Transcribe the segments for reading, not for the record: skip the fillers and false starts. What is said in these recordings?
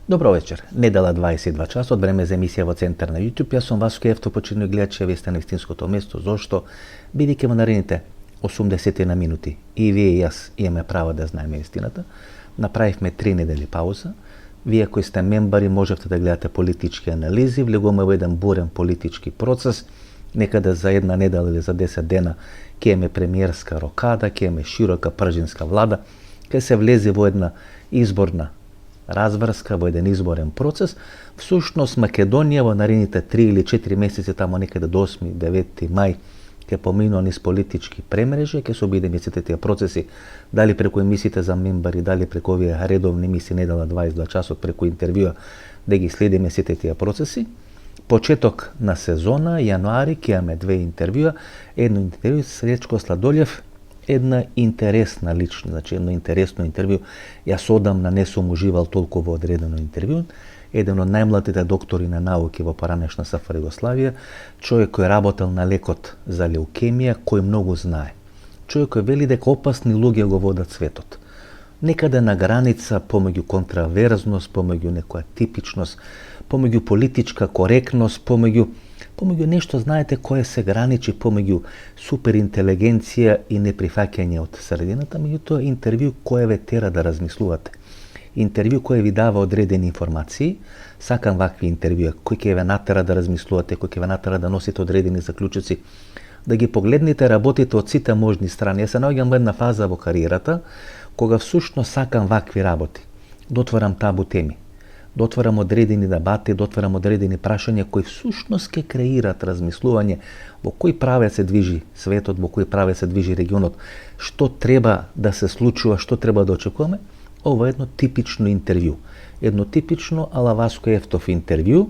Добро вечер. Недела 22 часот, време за емисија во Центар на YouTube. Јас сум Васко Евто, почитувани гледачи, вие сте на вистинското место. Зошто? Бидејќи во наредните 80 на минути и вие и јас имаме право да знаеме истината. Направивме 3 недели пауза. Вие кои сте мембари можевте да гледате политички анализи, влегуваме во еден бурен политички процес. Некаде за една недела или за 10 дена ќе имаме премиерска рокада, ќе имаме широка пржинска влада, ќе се влезе во една изборна разврска, во еден изборен процес. Всушност Македонија во наредните 3 или 4 месеци, тамо некаде до 8-9 мај, ќе поминува низ политички премрежи, ќе се обидеме сите тие процеси, дали преку емисиите за мембари, дали преку овие редовни емисии недела 22 часот, преку интервјуа, да ги следиме сите тие процеси. Почеток на сезона, јануари, ќе имаме 2 интервјуа, едно интервју с Сречко Сладолјев, една интересна личност, значи едно интересно интервју. Јас одамна не сум уживал толку во одредено интервју. Еден од најмладите доктори на науки во поранешна СФР Југославија, човек кој работел на лекот за леукемија, кој многу знае. Човек кој вели дека опасни луѓе го водат светот. Некаде на граница помеѓу контраверзност, помеѓу некоја типичност, помеѓу политичка коректност, помеѓу нешто, знаете, кое се граничи помеѓу суперинтелигенција и неприфаќање од средината, меѓутоа интервју кое ве тера да размислувате. Интервју кое ви дава одредени информации, сакам вакви интервјуа кои ќе ве натера да размислувате, кои ќе ве натера да носите одредени заклучоци, да ги погледнете работите од сите можни страни. Јас се наоѓам во една фаза во кариерата кога всушност сакам вакви работи. Дотварам табу теми, дотварам одредени дебати, дотварам одредени прашања кои всушност ќе креираат размислување во кој правец се движи светот, во кој правец се движи регионот, што треба да се случува, што треба да очекуваме. Ова е едно типично интервју. Едно типично ала Васко Евтов интервју,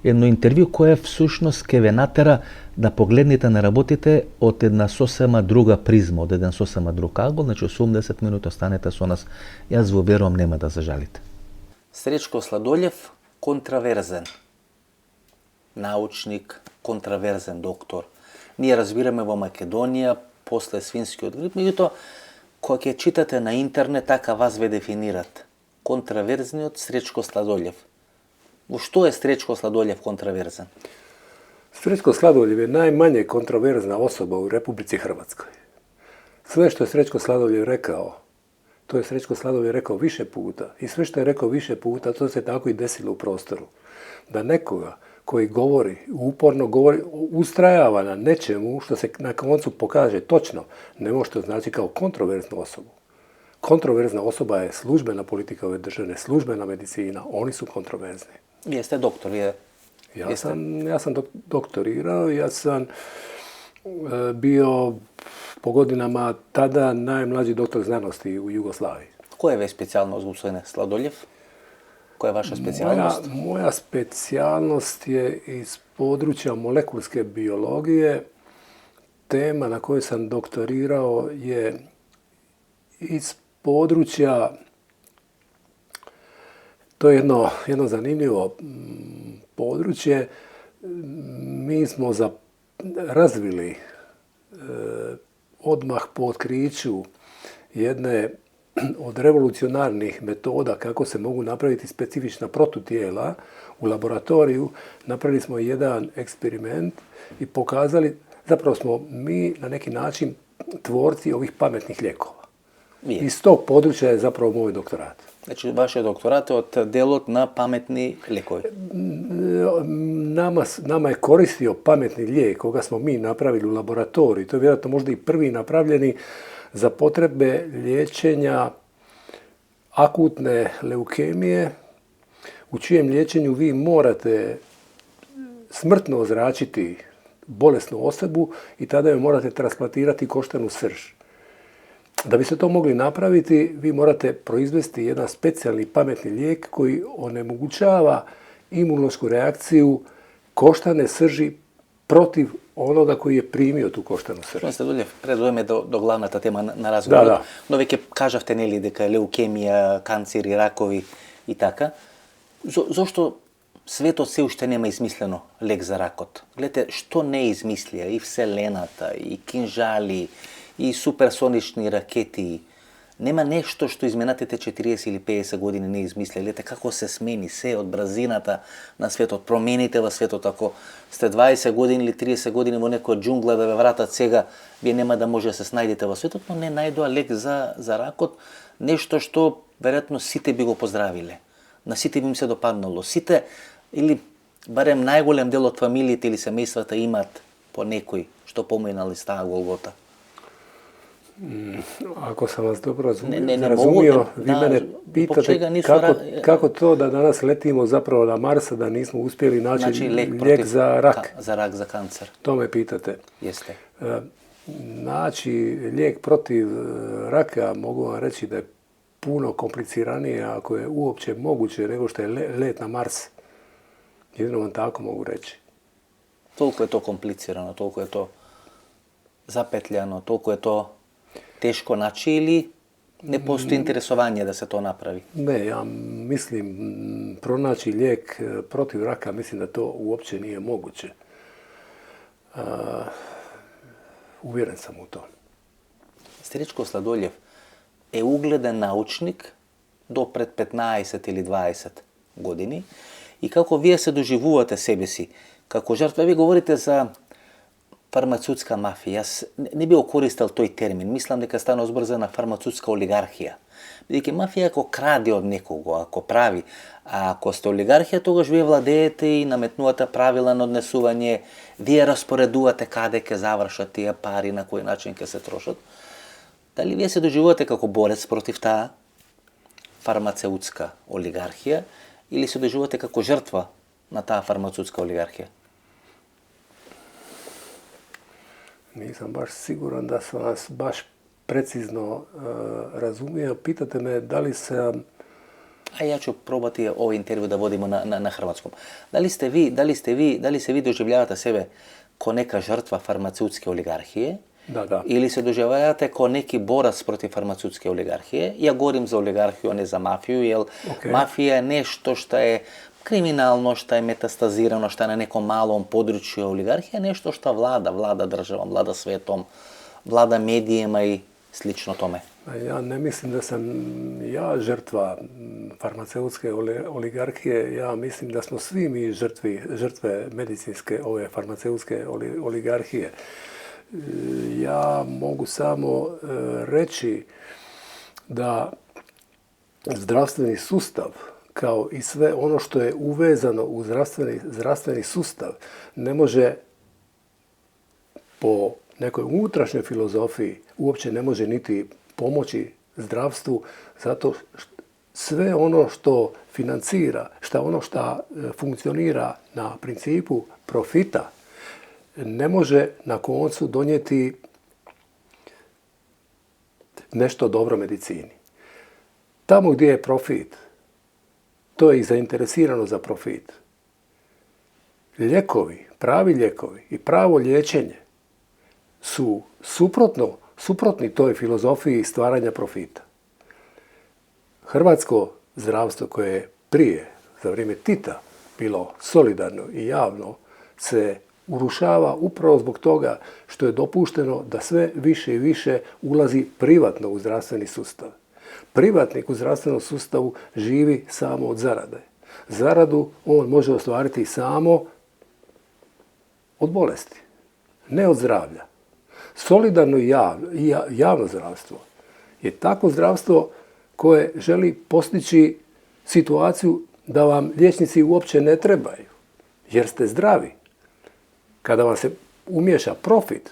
едно интервју кое всушност ќе ве натера да погледнете на работите од една сосема друга призма, од еден сосема друг ангол, значи 80 минути останете со нас. Јас во верувам нема да зажалите. Сречко Сладолјев, контраверзен научник, контраверзен доктор. Ние разбираме во Македонија после свинскиот грип, меѓутоа кога ќе читате на интернет, така вас ве дефинират. Контраверзниот Сречко Сладолјев. Во што е Сречко Сладолјев контраверзен? Сречко Сладолјев е најмање контраверзна особа у Републици Хрватској. Све што е Сречко Сладолјев рекао, to je Srećko Sladoljev rekao više puta. I sve što je rekao više puta, to se tako i desilo u prostoru. Da nekoga koji govori, uporno govori, ustrajava na nečemu što se na koncu pokaže točno, ne može to znači kao kontroverznu osobu. Kontroverzna osoba je službena politika ove države, službena medicina. Oni su kontroverzni. Vi ste doktor, Ja sam doktorirao, ja sam bio po godinama tada najmlađi doktor znanosti u Jugoslaviji. Koja je specijalnost, gospodine Sladoljev? Koja je vaša specijalnost? Moja specijalnost je iz područja molekulske biologije. Tema na kojoj sam doktorirao je iz područja, to je jedno zanimljivo područje. Mi smo razvili odmah po otkriću jedne od revolucionarnih metoda kako se mogu napraviti specifična protutijela u laboratoriju. Napravili smo jedan eksperiment i pokazali, zapravo smo mi na neki način tvorci ovih pametnih lijekova. Iz tog područja je zapravo moj doktorat. Znači, vaš je doktorat od delot na pametni lijekovi? Nama je koristio pametni lijek koga smo mi napravili u laboratoriju. To je vjerojatno možda i prvi napravljeni za potrebe liječenja akutne leukemije, u čijem liječenju vi morate smrtno ozračiti bolesnu osobu i tada joj morate transplantirati koštanu srž. Da biste to mogli napraviti, vi morate proizvesti jedan specijalni pametni lijek koji onemogućava imunološku reakciju koštane srži protiv onoga koji je primio tu koštanu srž. Sladoljev, predujeme do glavната тема на разговорот. Да. Но веќе кажавте, нели, дека леукемија, канцери, ракови и така. Зошто светот се уште нема измислено лек за ракот? Гледате, што не измислија и Вселената, и кинжали, и суперсонични ракети. Нема нешто што изменатите 40 или 50 години не измислили. Гледате како се смени се од бразината на светот, промените во светот. Ако сте 20 години или 30 години во некоја џунгла да ве вратат сега, вие нема да може да се снајдете во светот, но не најдоа лек за ракот, нешто што веројатно сите би го поздравиле. На сите би им се допаднало. Сите, или барем најголем дел од фамилиите или семејствата имаат по некој што поминал из таа голгота. Ako sam vas dobro Ne razumio, vi da, mene zbog pitate čega nisu kako to da danas letimo zapravo na Mars, da nismo uspjeli naći Znači, lijek za rak. Za rak, za kancer. To me pitate. Jeste. Naći lijek protiv raka, mogu vam reći da je puno kompliciranije, ako je uopće moguće, nego što je let na Mars. Jedino vam tako mogu reći. Toliko je to komplicirano, toliko je to zapetljano, toliko je to teško naći ili ne postoji interesovanje da se to napravi? Ne, ja mislim pronaći lijek protiv raka, mislim da to uopće nije moguće. Uvjeren sam u to. Srečko Sladoljev je ugledan naučnik do pred 15 ili 20 godini i kako vi se doživujete sebe si, kako žrtva, vi govorite za farmaceutska mafija. Jaz ne bi okoristil toj termin. Mislim, дека стана озбрзана фармацевтска олигархија. Бидејќи мафија ако краде од некого, ако прави, а ако сте олигархија, тогаш вие владеете и наметнувате правила на однесување, вие распоредувате каде ќе завршат тие пари, на кој начин ќе се трошат. Дали вие се доживувате како борец против таа фармацевтска олигархија или се доживувате како жртва на таа фармацевтска олигархија? Nisam baš siguran da sam vas baš precizno razumio. Pitate me da li sam... A ja ću probati ovo intervju da vodimo na hrvatskom. Da li se vi doživljavate sebe ko neka žrtva farmaceutske oligarhije? Da. Ili se doživljavate ko neki borac protiv farmaceutske oligarhije? Ja govorim za oligarhiju, a ne za mafiju, jer mafija je nešto što je kriminalno, što je metastazirano, što je na nekom malom području. Oligarhija je nešto što vlada državom, vlada svetom, vlada medijima i slično tome. Ja ne mislim da sam ja žrtva farmaceutske oligarhije. Ja mislim da smo svi mi žrtve medicinske, ove farmaceutske oligarhije. Ja mogu samo reći da zdravstveni sustav, kao i sve ono što je uvezano u zdravstveni sustav, ne može po nekoj unutrašnjoj filozofiji uopće ne može niti pomoći zdravstvu, zato sve ono što financira, što funkcionira na principu profita, ne može na koncu donijeti nešto dobro medicini. Tamo gdje je profit, to je i zainteresirano za profit. Lijekovi, pravi lijekovi i pravo liječenje su suprotni toj filozofiji stvaranja profita. Hrvatsko zdravstvo koje je prije, za vrijeme Tita, bilo solidarno i javno, se urušava upravo zbog toga što je dopušteno da sve više i više ulazi privatno u zdravstveni sustav. Privatnik u zdravstvenom sustavu živi samo od zarade. Zaradu on može ostvariti samo od bolesti, ne od zdravlja. Solidarno i javno zdravstvo je takvo zdravstvo koje želi postići situaciju da vam liječnici uopće ne trebaju, jer ste zdravi. Kada vam se umiješa profit,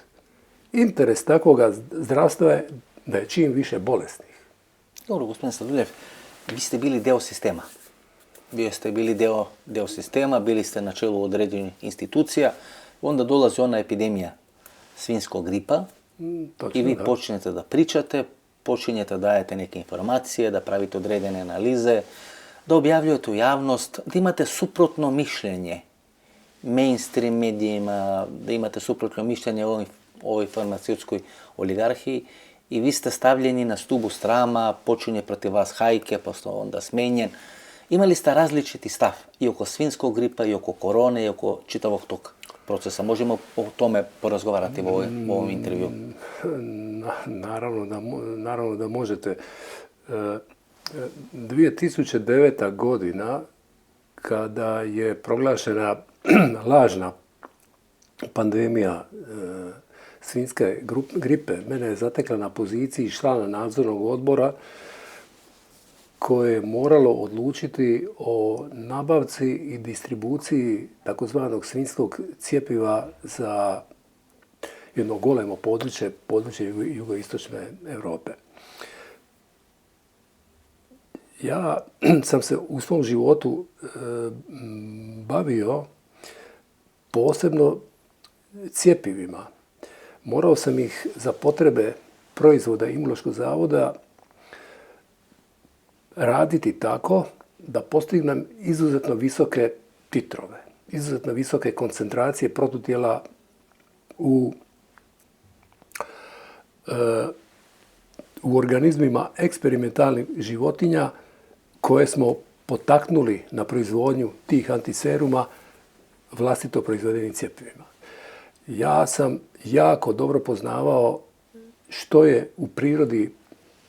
interes takvoga zdravstva je da je čim više bolesnih. Dobro, gospodin Sladoljev, vi ste bili deo sistema. Vi ste bili deo sistema, bili ste na čelu određenih institucija, onda dolazi ona epidemija svinjskog gripa i vi počinjete da pričate, počinjete da dajete neke informacije, da pravite određene analize, da objavljujete u javnost, da imate suprotno mišljenje mainstream medijima, da imate suprotno mišljenje o ovoj farmaceutskoj oligarhiji i vi ste stavljeni na stubu srama, počinje protiv vas hajke, pa ste onda smenjen. Imali ste različiti stav i oko svinjskog gripa, i oko korone, i oko čitavog toga. procesa. Možemo o tome porazgovarati u ovom intervju. Naravno da možete. 2009. godina, kada je proglašena lažna pandemija svinjske gripe, mene je zatekla na poziciji člana nadzornog odbora koje je moralo odlučiti o nabavci i distribuciji takozvanog svinjskog cjepiva za jedno golemo područje jugoistočne Europe. Ja sam se u svom životu bavio posebno cjepivima. Morao sam ih za potrebe proizvoda Imunološkog zavoda raditi tako da postignem izuzetno visoke titrove, izuzetno visoke koncentracije protutijela u organizmima eksperimentalnih životinja koje smo potaknuli na proizvodnju tih antiseruma vlastito proizvedenim cjepivima. Ja sam jako dobro poznavao što je u prirodi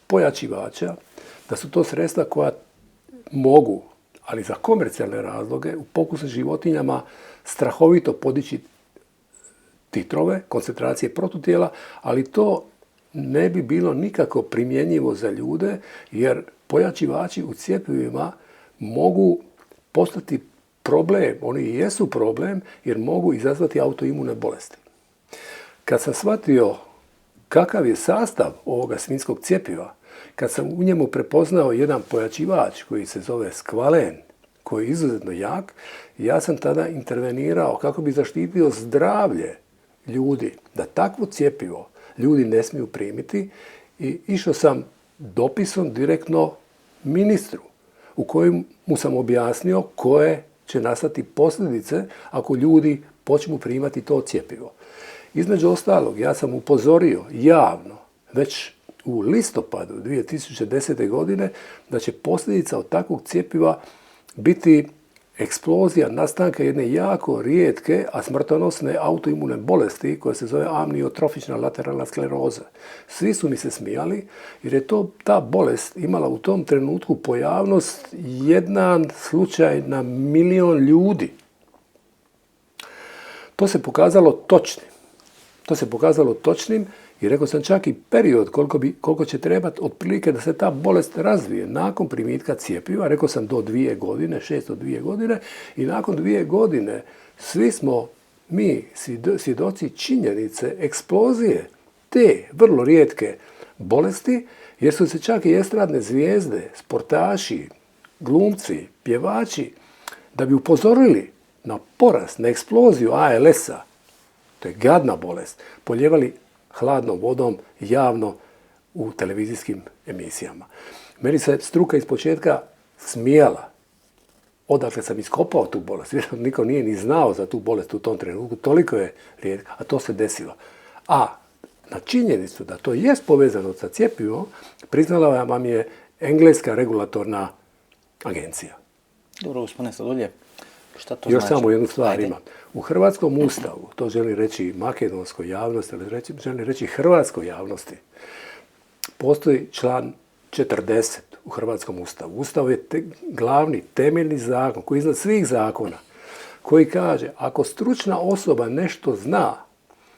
pojačivača, da su to sredstva koja mogu, ali za komercijalne razloge, u pokusnim životinjama strahovito podići titrove, koncentracije protutijela, ali to ne bi bilo nikako primjenjivo za ljude, jer pojačivači u cjepivima mogu postati problem, oni i jesu problem, jer mogu izazvati autoimune bolesti. Kad sam shvatio kakav je sastav ovoga svinjskog cjepiva, kad sam u njemu prepoznao jedan pojačivač koji se zove skvalen, koji je izuzetno jak, ja sam tada intervenirao kako bi zaštitio zdravlje ljudi, da takvo cjepivo ljudi ne smiju primiti, i išao sam dopisom direktno ministru u kojem mu sam objasnio koje će nastati posljedice ako ljudi počnu primati to cjepivo. Između ostalog, ja sam upozorio javno već u listopadu 2010. godine da će posljedica od takvog cjepiva biti eksplozija nastanka jedne jako rijetke, a smrtonosne autoimune bolesti koja se zove amniotrofična lateralna skleroza. Svi su mi se smijali jer je ta bolest imala u tom trenutku pojavnost jedan slučaj na 1.000.000 ljudi. To se pokazalo točnim i rekao sam čak i period koliko će trebati otprilike da se ta bolest razvije. Nakon primitka cjepiva, rekao sam do 2 godine, 6 do 2 godine, i nakon 2 godine svi smo mi svjedoci činjenice eksplozije te vrlo rijetke bolesti, jer su se čak i estradne zvijezde, sportaši, glumci, pjevači, da bi upozorili na porast, na eksploziju ALS-a, to je gadna bolest, polijevali hladnom vodom javno u televizijskim emisijama. Meni se struka iz početka smijala. Odakle sam iskopao tu bolest. Vjerojatno niko nije ni znao za tu bolest u tom trenutku. Toliko je rijetka, a to se desilo. A na činjenicu da to jest povezano sa cjepivom, priznala vam je Engleska regulatorna agencija. Dobro, gospodine Sladoljev, šta to Još znači? samo jednu stvar Ajde. imam. U hrvatskom ustavu, to želim reći makedonskoj javnosti, ali želim reći hrvatskoj javnosti, postoji član 40 u hrvatskom ustavu. Ustav je glavni, temeljni zakon koji je iznad svih zakona, koji kaže ako stručna osoba nešto zna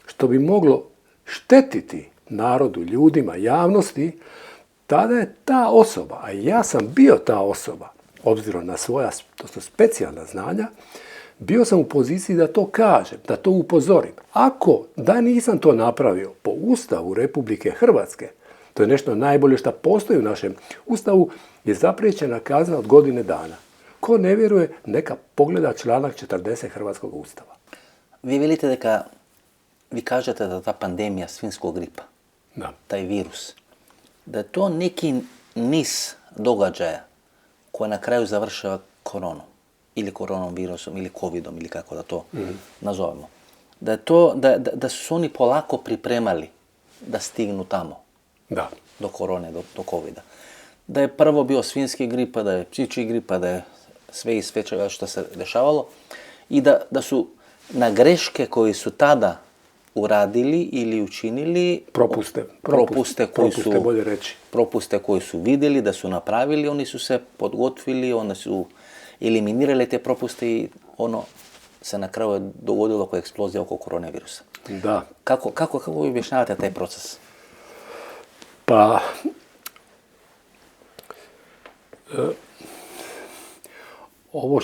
što bi moglo štetiti narodu, ljudima, javnosti, tada je ta osoba, a ja sam bio ta osoba, obzirom na svoja, to su specijalna znanja, bio sam u poziciji da to kažem, da to upozorim. Ako da nisam to napravio po Ustavu Republike Hrvatske, to je nešto najbolje što postoji u našem Ustavu, je zapriječena kazna od 1 godine dana. Ko ne vjeruje, neka pogleda članak 40 Hrvatskog Ustava. Vi kažete da ta pandemija svinjskog gripa, Da. taj virus, da je to neki niz događaja koja na kraju završava koronom ili koronom virusom ili covidom ili kako da to nazovemo. Da su oni polako pripremali da stignu tamo. Da. Do korone, do covida. Da je prvo bio svinjski gripa, da je ptičji gripa, da je sve i sve što se dešavalo i da su na greške koje su tada uradili ili učinili, propuste, bolje reći. Propuste koje su vidjeli da su napravili, oni su se podgotvili, oni su eliminirali te propuste i ono se na kraju dogodilo kao eksplozija oko koronavirusa. Da. Kako vi objašnjavate taj proces? Pa, ovo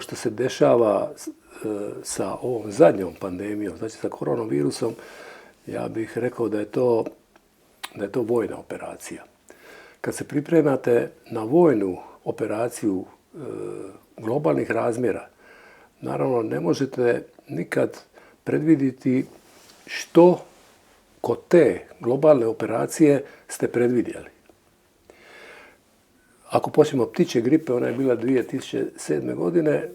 što se dešava sa ovom zadnjom pandemijom, znači sa koronavirusom, ja bih rekao da je to vojna operacija. Kad se pripremate na vojnu operaciju globalnih razmjera, naravno ne možete nikad predvidjeti što kod te globalne operacije ste predvidjeli. Ako počnemo ptičje gripe, ona je bila 2007. godine,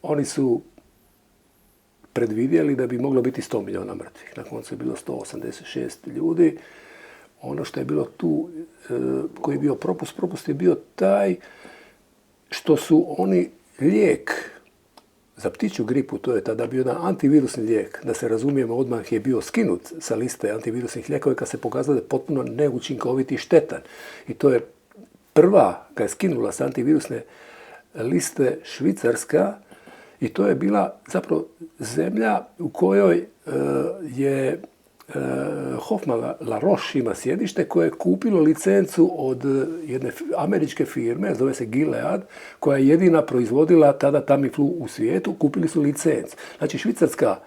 oni su predvidjeli da bi moglo biti 100 milijuna mrtvih. Na koncu je bilo 186 ljudi. Ono što je bilo tu, koji je bio propust je bio taj što su oni lijek za ptičju gripu, to je tada bio jedan antivirusni lijek, da se razumijemo, odmah je bio skinut sa liste antivirusnih lijekova kad se pokazalo da je potpuno neučinkovit i štetan. I to je prva, kad je skinula sa antivirusne liste, Švicarska, i to je bila zapravo zemlja u kojoj je Hoffmann La Roche ima sjedište, koje je kupilo licencu od jedne američke firme, zove se Gilead, koja je jedina proizvodila tada Tamiflu u svijetu, kupili su licencu. Znači Švicarska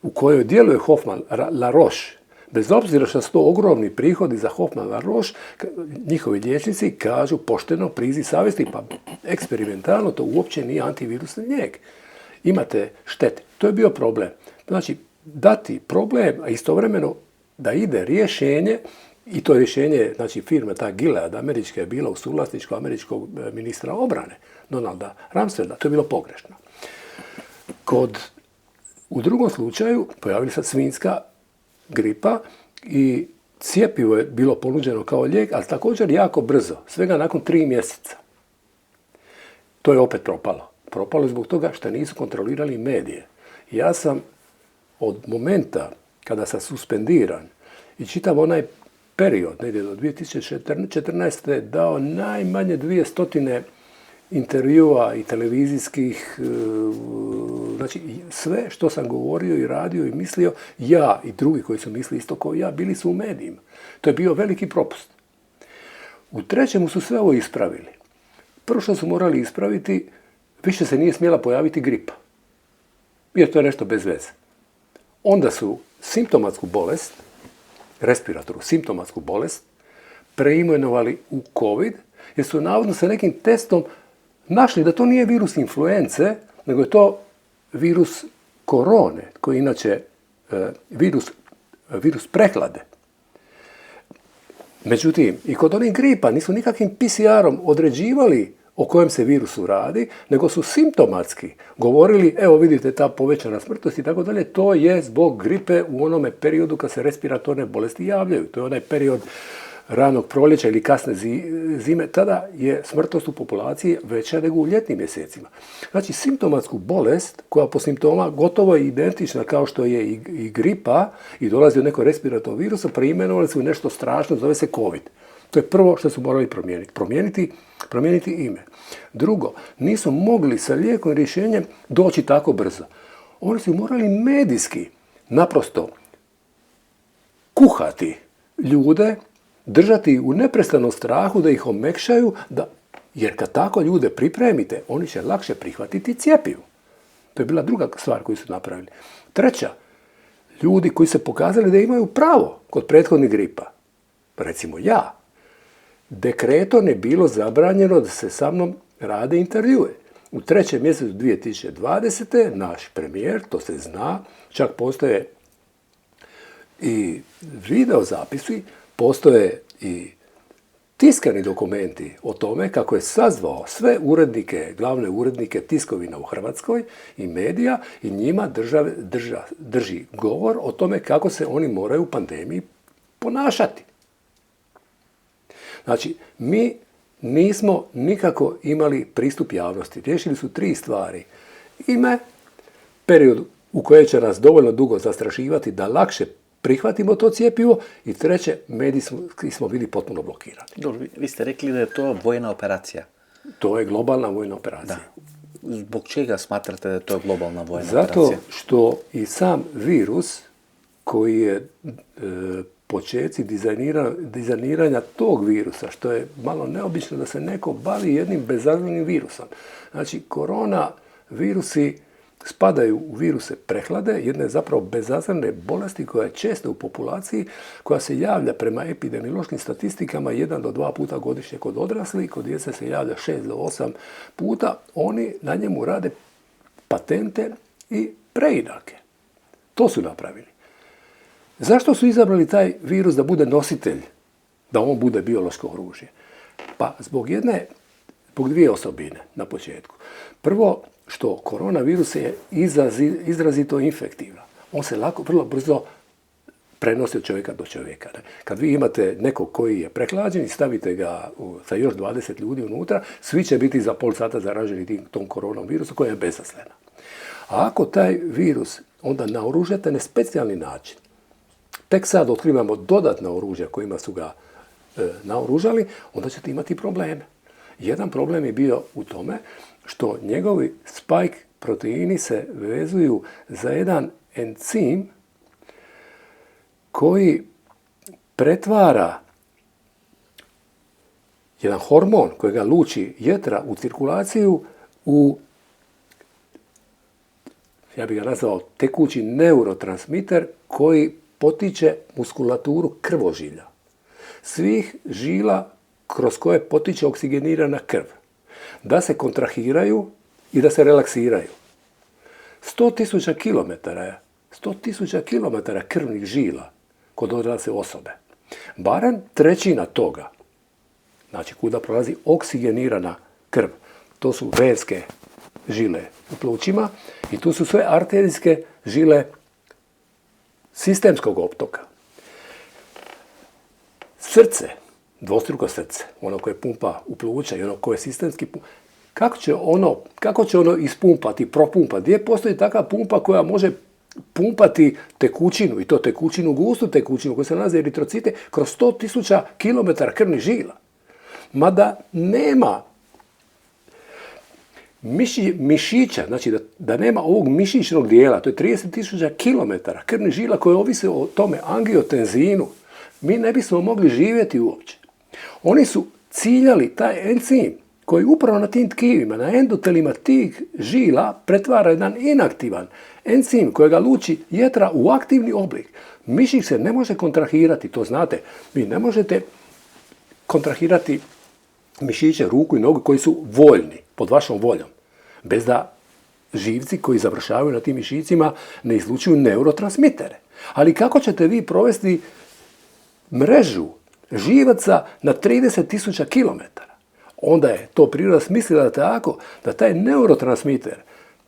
u kojoj djeluje Hoffmann La Roche, bez obzira što su to ogromni prihodi za Hoffmann La Roche, njihovi liječnici kažu pošteno, priziv savjesti, pa eksperimentalno to uopće nije antivirusni lijek. Imate štete. To je bio problem. Znači, dati problem, a istovremeno da ide rješenje, i to rješenje, znači firma ta Gilead američka je bila u suvlasništvu američkog ministra obrane, Donalda Rumsfelda, to je bilo pogrešno. U drugom slučaju pojavila se svinjska gripa i cjepivo je bilo ponuđeno kao lijek, ali također jako brzo, svega nakon 3 mjeseca. To je opet propalo. Propalo je zbog toga što nisu kontrolirali medije. Ja sam od momenta kada sam suspendiran i čitav onaj period, negdje do 2014. dao najmanje 200 intervjua i televizijskih, znači sve što sam govorio i radio i mislio, ja i drugi koji su mislili isto kao ja, bili su u medijima. To je bio veliki propust. U trećemu su sve ovo ispravili. Prvo što su morali ispraviti, više se nije smjela pojaviti gripa. Jer to je nešto bez veze. Onda su simptomatsku bolest, respiratoru, simptomatsku bolest, preimenovali u COVID, jer su navodno sa nekim testom našli da to nije virus influence, nego je to virus korone, koji je inače virus prehlade. Međutim, i kod onih gripa nisu nikakvim PCR-om određivali o kojem se virusu radi, nego su simptomatski govorili, evo vidite ta povećana smrtnost i tako dalje, to je zbog gripe u onome periodu kad se respiratorne bolesti javljaju. To je onaj period ranog proljeća ili kasne zime, tada je smrtnost u populaciji veća nego u ljetnim mjesecima. Znači, simptomatsku bolest, koja po simptoma gotovo je identična kao što je i gripa i dolazi od nekog respiratornog virusa, preimenovali su nešto strašno, zove se COVID. To je prvo što su morali promijeniti. Promijeniti ime. Drugo, nisu mogli sa lijekom rješenjem doći tako brzo. Oni su morali medijski naprosto kuhati ljude, držati u neprestanom strahu da ih omekšaju, jer kad tako ljude pripremite, oni će lakše prihvatiti cjepivo. To je bila druga stvar koju su napravili. Treća, ljudi koji su pokazali da imaju pravo kod prethodnih gripa. Recimo ja. Dekretom je bilo zabranjeno da se sa mnom rade intervjue. U 3. mjesecu 2020. naš premijer, to se zna, čak postoje i video zapisi, postoje i tiskani dokumenti o tome kako je sazvao sve urednike, glavne urednike tiskovina u Hrvatskoj i medija i njima drži govor o tome kako se oni moraju u pandemiji ponašati. Znači, mi nismo nikako imali pristup javnosti. Riješili su 3 stvari. Ime, period u koje će nas dovoljno dugo zastrašivati da lakše prihvatimo to cjepivo i treće, medijski smo bili potpuno blokirani. Dobro, vi ste rekli da je to vojna operacija. To je globalna vojna operacija. Da. Zbog čega smatrate da je to globalna vojna operacija? Zato što i sam virus koji je počeci dizajniranja tog virusa, što je malo neobično da se neko bavi jednim bezazlenim virusom. Znači, korona virusi spadaju u viruse prehlade, jedne zapravo bezazlene bolesti koja je česta u populaciji, koja se javlja prema epidemiološkim statistikama 1 do 2 puta godišnje kod odraslih, kod djece se javlja 6 do 8 puta. Oni na njemu rade patente i preinake. To su napravili. Zašto su izabrali taj virus da bude nositelj, da on bude biološko oružje? Pa zbog 2 osobine na početku. Prvo, što koronavirus je izrazito infektivan. On se vrlo brzo prenosi od čovjeka do čovjeka. Kad vi imate nekog koji je prehlađen i stavite ga sa još 20 ljudi unutra, svi će biti za pol sata zaraženi tom koronom virusu koja je bezaslena. A ako taj virus onda naoružate na specijalni način, tek sad otkrivamo dodatna oružja kojima su ga naoružali, onda ćete imati probleme. Jedan problem je bio u tome što njegovi spike proteini se vezuju za jedan encim koji pretvara jedan hormon kojega luči jetra u cirkulaciju u, ja bih ga nazvao, tekući neurotransmiter koji potiče muskulaturu krvožilja. Svih žila kroz koje potiče oksigenirana krv. Da se kontrahiraju i da se relaksiraju. 100.000 kilometara krvnih žila kod odrasle osobe. Barem trećina toga, znači kuda prolazi oksigenirana krv, to su venske žile u plućima i tu su sve arterijske žile sistemskog optoka. Srce, dvostruko srce, ono koje pumpa u pluća i ono koje sistemski pumpa, kako će ono ispumpati, propumpati? Gdje postoji takva pumpa koja može pumpati tekućinu, i to tekućinu, gustu tekućinu, koja se nalazi eritrocite, kroz 100.000 km krvnih žila? Mada nema mišića, znači da nema ovog mišićnog dijela, to je 30.000 km krvnih žila koje ovise o tome angiotenzinu, mi ne bismo mogli živjeti uopće. Oni su ciljali taj encim koji upravo na tim tkivima, na endotelima tih žila pretvara jedan inaktivan encim kojega luči jetra u aktivni oblik. Mišić se ne može kontrahirati, to znate. Vi ne možete kontrahirati mišiće, ruku i nogu koji su voljni, pod vašom voljom, bez da živci koji završavaju na tim mišićima ne izlučuju neurotransmitere. Ali kako ćete vi provesti mrežu živaca na 30.000 km? Onda je to priroda smislila tako da taj neurotransmiter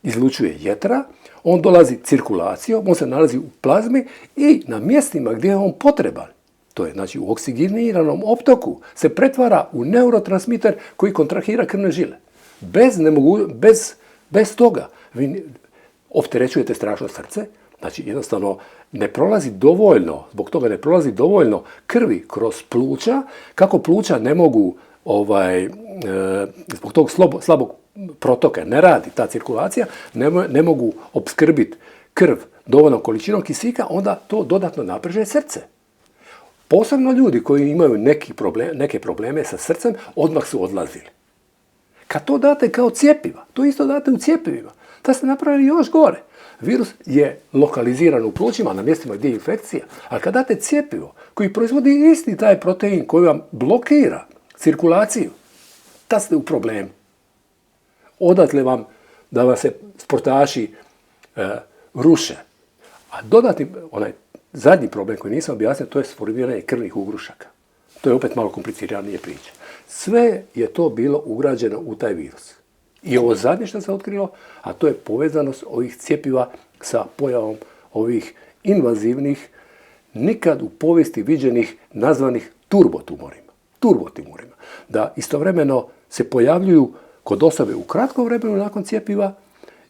izlučuje jetra, on dolazi cirkulacijom, on se nalazi u plazmi i na mjestima gdje je on potreban, to je znači u oksigeniranom optoku, se pretvara u neurotransmiter koji kontrahira krvne žile. Bez toga vi opterećujete strašno srce, znači jednostavno ne prolazi dovoljno, zbog toga ne prolazi dovoljno krvi kroz pluća, kako pluća ne mogu zbog tog slabog protoka ne radi ta cirkulacija, ne mogu opskrbiti krv dovoljnom količinom kisika, onda to dodatno napreže srce. Posebno ljudi koji imaju neke probleme sa srcem, odmah su odlazili. Kad to date kao cjepiva, to isto date u cjepivima, da ste napravili još gore. Virus je lokaliziran u plućima na mjestima gdje je infekcija, ali kad date cjepivo koji proizvodi isti taj protein koji vam blokira cirkulaciju, tad ste u problemu. Odatle vam da vam se sportaši ruše. A dodatni, onaj zadnji problem koji nisam objasnio, to je formiranje krvnih ugrušaka. To je opet malo kompliciranije priče. Sve je to bilo ugrađeno u taj virus. I ovo zadnje što se otkrilo, a to je povezanost ovih cjepiva sa pojavom ovih invazivnih, nikad u povijesti viđenih, nazvanih turbotumorima. turbotumorima. Da istovremeno se pojavljuju kod osobe u kratkom vremenu nakon cjepiva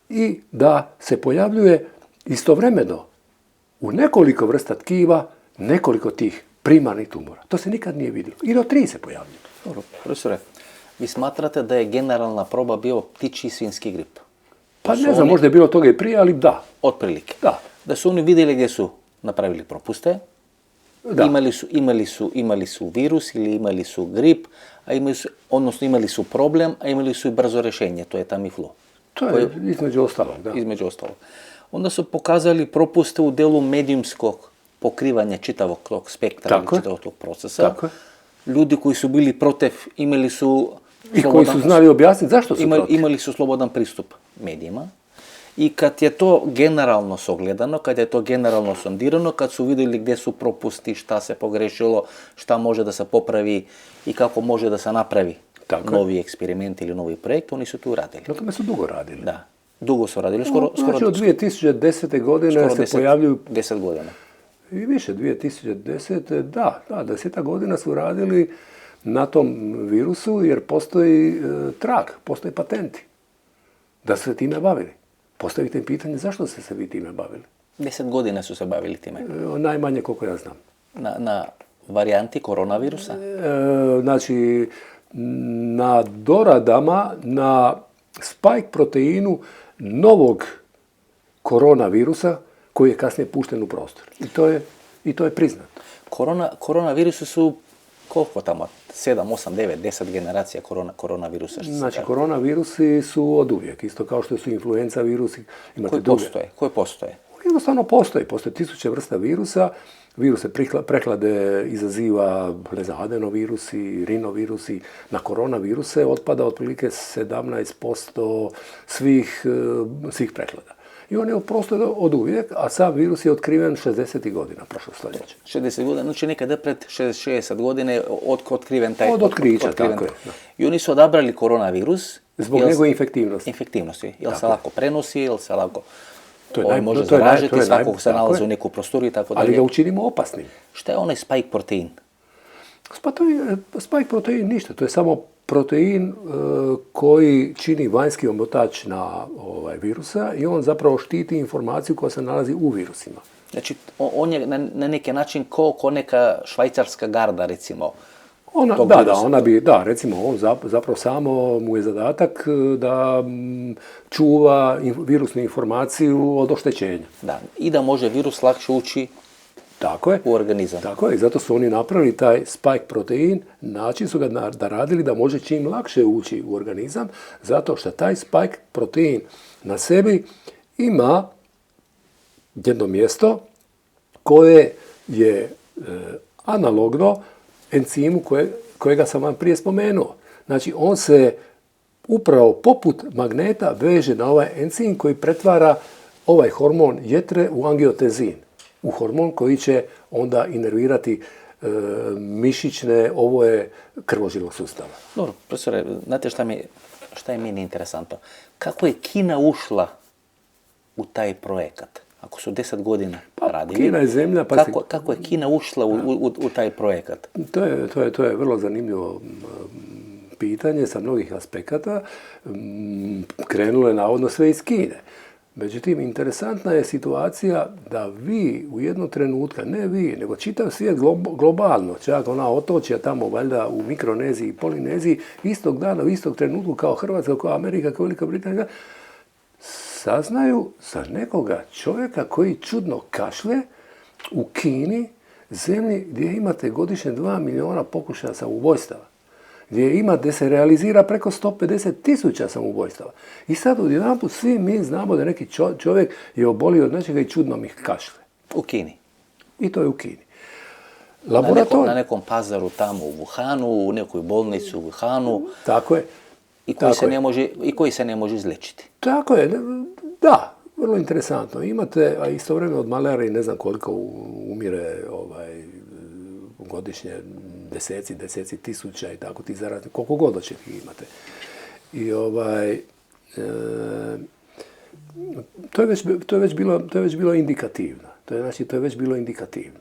i da se pojavljuje istovremeno u nekoliko vrsta tkiva nekoliko tih primarnih tumora. To se nikad nije vidjelo. I do 3 se pojavljuju. Dobro, profesore, vi smatrate da je generalna proba bio ptičji svinjski grip? Pa ne znam, možda je bilo toga i prije, ali da. Otprilike. Da. Da su oni vidjeli gdje su napravili propuste, Da. imali su virus ili imali su grip, odnosno imali su problem, a imali su i brzo rješenje, to je Tamiflu. To je između ostalog, da. Između ostalog. Onda su pokazali propuste u delu medijumskog pokrivanja čitavog tog spektra, ili čitavog tog procesa. Tako je. Ljudi koji su bili protiv imali su I koji su znali objasniti zašto su protiv. imali su slobodan pristup medijima. I kad je to generalno sagledano, kad je to generalno sondirano, kad su vidjeli gdje su propusti, šta se pogrešilo, šta može da se popravi i kako može da se napravi novi eksperiment ili novi projekt, oni su tu radili. Na tome su dugo radili. Da, dugo su radili. Znači od 2010. godine se pojavljuju... 10 godina. I više, 2010. Da, 10 godina su radili na tom virusu jer postoji trag, postoji patenti da su se time bavili. Postavite im pitanje zašto ste se vi time bavili? 10 godina su se bavili time. Najmanje koliko ja znam. Na varijanti koronavirusa? Znači, na doradama, na spike proteinu novog koronavirusa koji je kasnije pušten u prostor. I to je priznato. Koronavirusi su koliko tamo? 7, 8, 9, 10 generacija koronavirusa. Znači, koronavirusi su od uvijek. Isto kao što su influenza virusi. Koji postoje? Jednostavno postoji. Postoje 1000 vrsta virusa. Viruse prehlade izaziva adenovirusi, rinovirusi. Na koronaviruse otpada otprilike 17% svih prehlada. I on je u prostoru od uvijek, a sam virus je otkriven 60. godina prošlog stoljeća. 60 godina, znači nekada pred 60 godine otkriven taj... Od otkrića, tako je. I oni su odabrali koronavirus... Zbog njegove infektivnosti. Infektivnosti. Jel se lako prenosi, jel se lako može to je zaražiti, svakog se nalazi u neku prostoru i tako dalje. Ali ga učinimo opasnim. Šta je onaj spike protein? Spike protein ništa, to je samo protein koji čini vanjski omotač na virusa i on zapravo štiti informaciju koja se nalazi u virusima. Znači, on je na neki način ko neka švajcarska garda, recimo. Recimo, on zapravo samo mu je zadatak da čuva virusnu informaciju od oštećenja. Da, i da može virus lakše ući u organizam. Tako je, i zato su oni napravili taj spike protein, način su ga radili da može čim lakše ući u organizam, zato što taj spike protein na sebi ima jedno mjesto koje je analogno encimu kojega sam vam prije spomenuo. Znači, on se upravo poput magneta veže na ovaj encim koji pretvara ovaj hormon jetre u angiotenzin. U hormon koji će onda inervirati mišićne ovoje krvožilnog sustava. Dobro, profesore, znate šta je meni interesantno? Kako je Kina ušla u taj projekat? Ako su 10 godina radili, Kina je zemlja, kako je Kina ušla u taj projekat? To je vrlo zanimljivo pitanje sa mnogih aspekata. Krenulo je navodno sve iz Kine. Međutim, interesantna je situacija da vi u jednom trenutku, ne vi, nego čitav svijet globalno, čak ona otočja tamo valjda u Mikroneziji i Polineziji, istog dana, u istog trenutku kao Hrvatska, kao Amerika, kao Velika Britanija, saznaju za nekoga čovjeka koji čudno kašlje u Kini, zemlji gdje imate godišnje 2 milijuna pokušaja samoubojstava, gdje se realizira preko 150.000 samoubojstava. I sad odjedanput svi mi znamo da neki čovjek je obolio od nečega i čudno mi kašlje. U Kini. I to je u Kini. Na nekom pazaru tamo u Wuhanu, u nekoj bolnici u Wuhanu. Tako je. I koji se ne može izlečiti. Tako je, da, vrlo interesantno. Imate, a istovremeno od malarije ne znam koliko umire godišnje deseci tisuća i tako ti zaraznih, koliko god hoćete imate. I to je već bilo indikativno. To je već bilo indikativno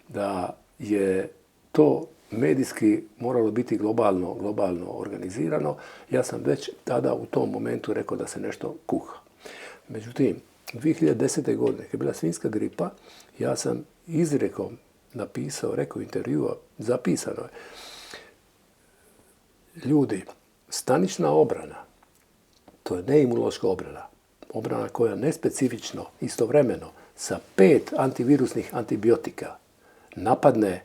da je to medijski moralo biti globalno organizirano. Ja sam već tada u tom momentu rekao da se nešto kuha. Međutim, 2010. godine, kad je bila svinjska gripa, ja sam izrekom napisao, rekao intervjua, zapisano je. Ljudi, stanična obrana, to je neimunološka obrana, obrana koja nespecifično, istovremeno, sa 5 antivirusnih antibiotika napadne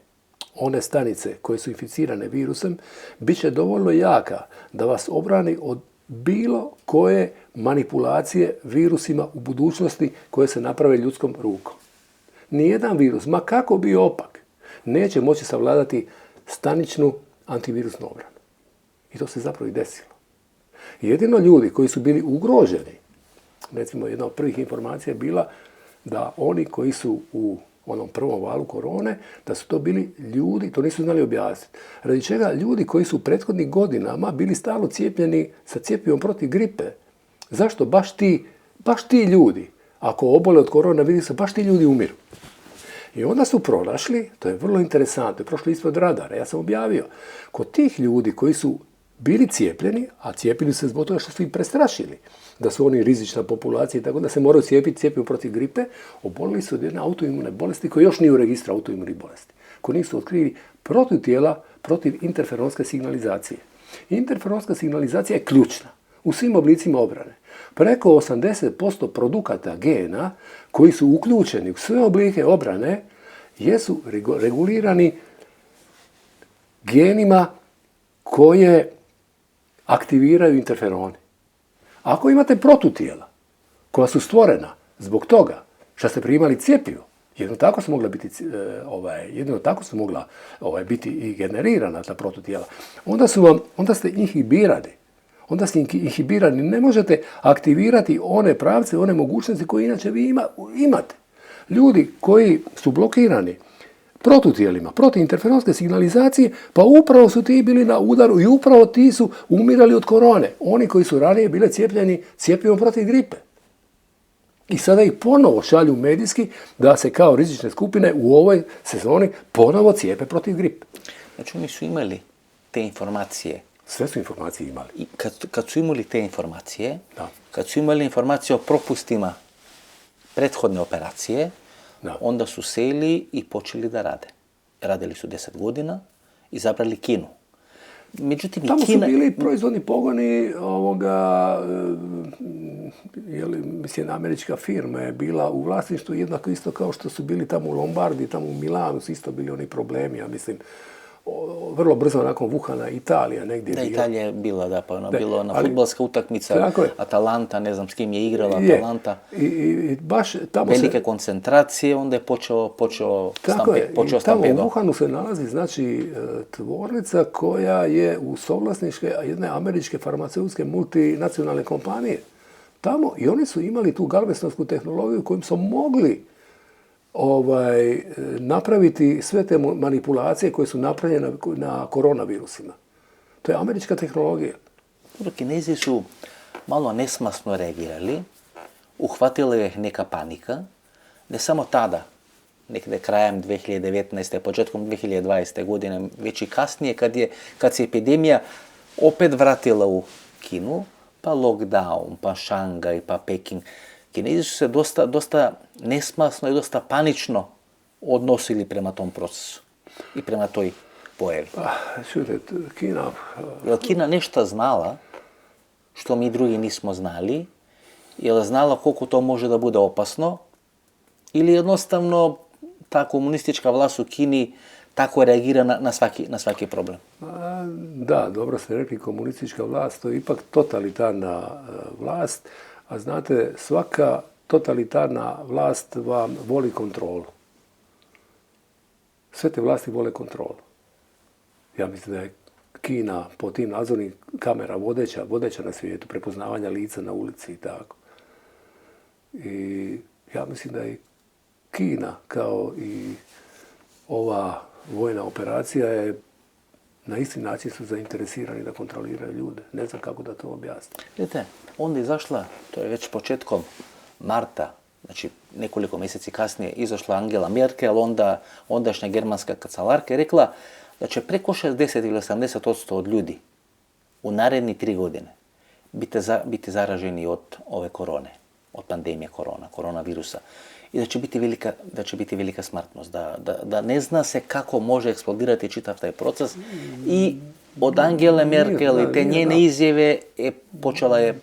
one stanice koje su inficirane virusom, bit će dovoljno jaka da vas obrani od bilo koje manipulacije virusima u budućnosti koje se naprave ljudskom rukom. Nijedan virus, ma kako bio opak, neće moći savladati staničnu antivirusnu obranu. I to se zapravo i desilo. Jedino ljudi koji su bili ugroženi, recimo jedna od prvih informacija je bila da oni koji su u onom prvom valu korone, da su to bili ljudi, to nisu znali objasniti. Radi čega ljudi koji su u prethodnih godinama bili stalno cijepljeni sa cjepivom protiv gripe. Zašto baš ti ljudi, ako obole od koronavirusa, baš ti ljudi umiru? I onda su pronašli, to je vrlo interesantno, je prošlo ispod radara, ja sam objavio, kod tih ljudi koji su bili cijepljeni, a cijepili se zbog toga što su ih prestrašili, da su oni rizična populacija i tako da se moraju cijepiti cjepivom protiv gripe, obolili su od jedne autoimune bolesti koja još nije u registru autoimunih bolesti. Kod njih su otkrili protutijela protiv interferonske signalizacije. Interferonska signalizacija je ključna u svim oblicima obrane. Preko 80% produkata gena koji su uključeni u sve oblike obrane jesu regulirani genima koje aktiviraju interferoni. Ako imate protutijela koja su stvorena zbog toga što ste primali cjepivo, jedino tako su mogla biti i generirana ta protutijela, onda ste inhibirani. Onda ste inhibirani. Ne možete aktivirati one pravce, one mogućnosti koje inače vi imate. Ljudi koji su blokirani protutijelima, protiv interferonske signalizacije, pa upravo su ti bili na udaru i upravo ti su umirali od korone. Oni koji su ranije bili cijepljeni cjepivom protiv gripe. I sada ih ponovo šalju medijski da se kao rizične skupine u ovoj sezoni ponovo cijepe protiv gripe. Znači oni su imali te informacije. Sve su informacije imali. I kad su imali te informacije, da. Kad su imali informacije o propustima prethodne operacije, da. Onda su seli i počeli da rade. Radili su 10 godina, izabrali Kinu. Međutim, tamo su bili proizvodni pogoni američka firma je bila u vlasništvu jednako isto kao što su bili tamo u Lombardi, tamo u Milanu su isto bili oni problemi, ja mislim. Vrlo brzo nakon Wuhana Italija negdje da, bila. Italija je bila, bila ona fudbalska utakmica, Atalanta, ne znam s kim je igrala Atalanta. I baš tamo velike koncentracije, onda je počeo stampedo. Tamo u Wuhanu se nalazi, znači, tvornica koja je u suvlasništvu jedne američke farmaceutske multinacionalne kompanije. Tamo, i oni su imali tu galvestovsku tehnologiju kojom su mogli napraviti sve te manipulacije koje su napravljene na koronavirusima. To je američka tehnologija. Kinezi su malo nesmasno reagirali, uhvatila je neka panika, ne samo tada, nekde krajem 2019. početkom 2020. godine, već i kasnije kad se epidemija opet vratila u Kinu, pa lockdown, pa Šangaj, pa Peking. Kinezi su se dosta nesmasno i dosta panično odnosili prema tom procesu i prema toj pojavi. Je li Kina nešto znala što mi drugi nismo znali? Je li znala koliko to može da bude opasno? Ili jednostavno ta komunistička vlast u Kini tako reagira na svaki problem? Da, dobro ste rekli, komunistička vlast, to je ipak totalitarna vlast. A znate, svaka totalitarna vlast vam voli kontrolu. Sve te vlasti vole kontrolu. Ja mislim da je Kina po tim nadzornim kamera vodeća na svijetu, prepoznavanja lica na ulici i tako. I ja mislim da je Kina kao i ova vojna operacija je na isti način su zainteresirani da kontroliraju ljude. Ne znam kako da to objasnim. Vidite, onda je izašla, to je već početkom marta, znači nekoliko mjeseci kasnije, izašla Angela Merkel, ondašnja germanska kancelarka, je rekla da će preko 60 ili 80% od ljudi u naredni 3 godine biti zaraženi od ove korone, od pandemije koronavirusa. I da će biti velika smrtnost, da ne zna se kako može eksplodirati čitav taj proces i od Angele Merkel i te njene izjave počela je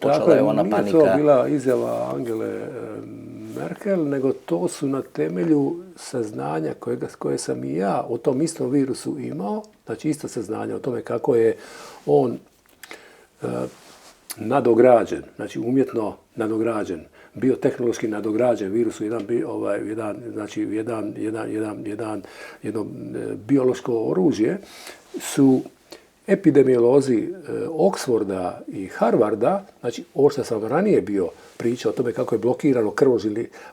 ona panika. Nije to bila izjava Angele Merkel, nego to su na temelju saznanja koje sam i ja o tom istom virusu imao, znači isto saznanje o tome kako je on nadograđen, znači umjetno nadograđen, biotehnološki nadograđen virusu, jedno biološko oružje, su epidemiolozi Oxforda i Harvarda, znači ovo što sam ranije bio pričao o tome kako je blokirano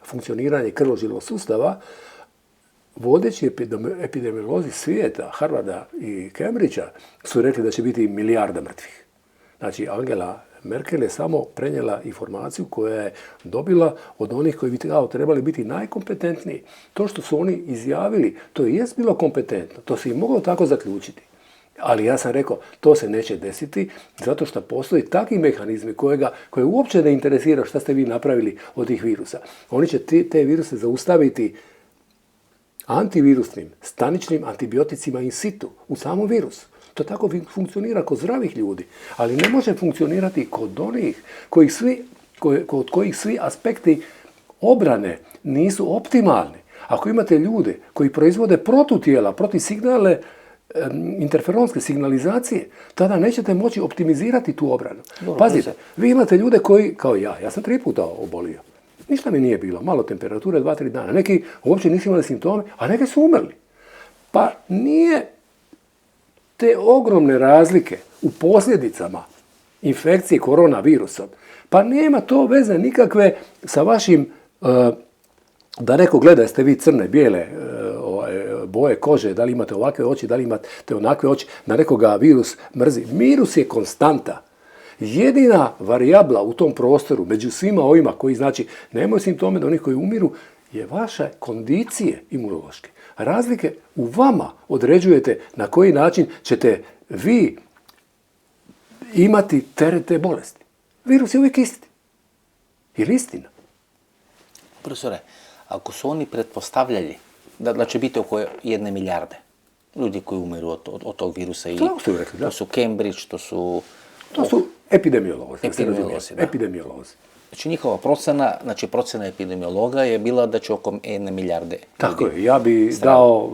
funkcioniranje krvožilnog sustava, vodeći epidemiolozi svijeta, Harvarda i Cambridgea, su rekli da će biti milijarda mrtvih. Znači, Angela Merkel je samo prenijela informaciju koja je dobila od onih koji bi trebali biti najkompetentniji. To što su oni izjavili, to i jest bilo kompetentno. To se i moglo tako zaključiti. Ali ja sam rekao, to se neće desiti zato što postoji takvi mehanizmi koje uopće ne interesira šta ste vi napravili od tih virusa. Oni će te viruse zaustaviti antivirusnim, staničnim antibioticima in situ, u samom virusu. To tako funkcionira kod zdravih ljudi, ali ne može funkcionirati kod onih kod kojih svi aspekti obrane nisu optimalni. Ako imate ljude koji proizvode protutijela, protisignale, interferonske signalizacije, tada nećete moći optimizirati tu obranu. Pazite, vi imate ljude koji, kao ja sam 3 puta obolio. Ništa mi nije bilo, malo temperature, 2-3 dana. Neki uopće nisu imali simptome, a neki su umrli. Pa nije te ogromne razlike u posljedicama infekcije koronavirusom, pa nema to veze nikakve sa vašim, da neko gleda jeste vi crne, bijele boje kože, da li imate ovakve oči, da li imate onakve oči, da nekoga virus mrzi. Virus je konstanta. Jedina varijabla u tom prostoru, među svima ovima koji znači nemaju simptome do onih koji umiru, je vaše kondicije imunološke. Razlike u vama određujete na koji način ćete vi imati teret te bolesti. Virus je uvijek isti. Ili istina? Profesore, ako su oni pretpostavljali da će biti oko 1 milijarde ljudi koji umiru od tog virusa, to su Cambridge, to su epidemiolozi. Epidemiolozi. Znači njihova procena epidemiologa je bila da će oko 1 milijarde. Tako je, ja bi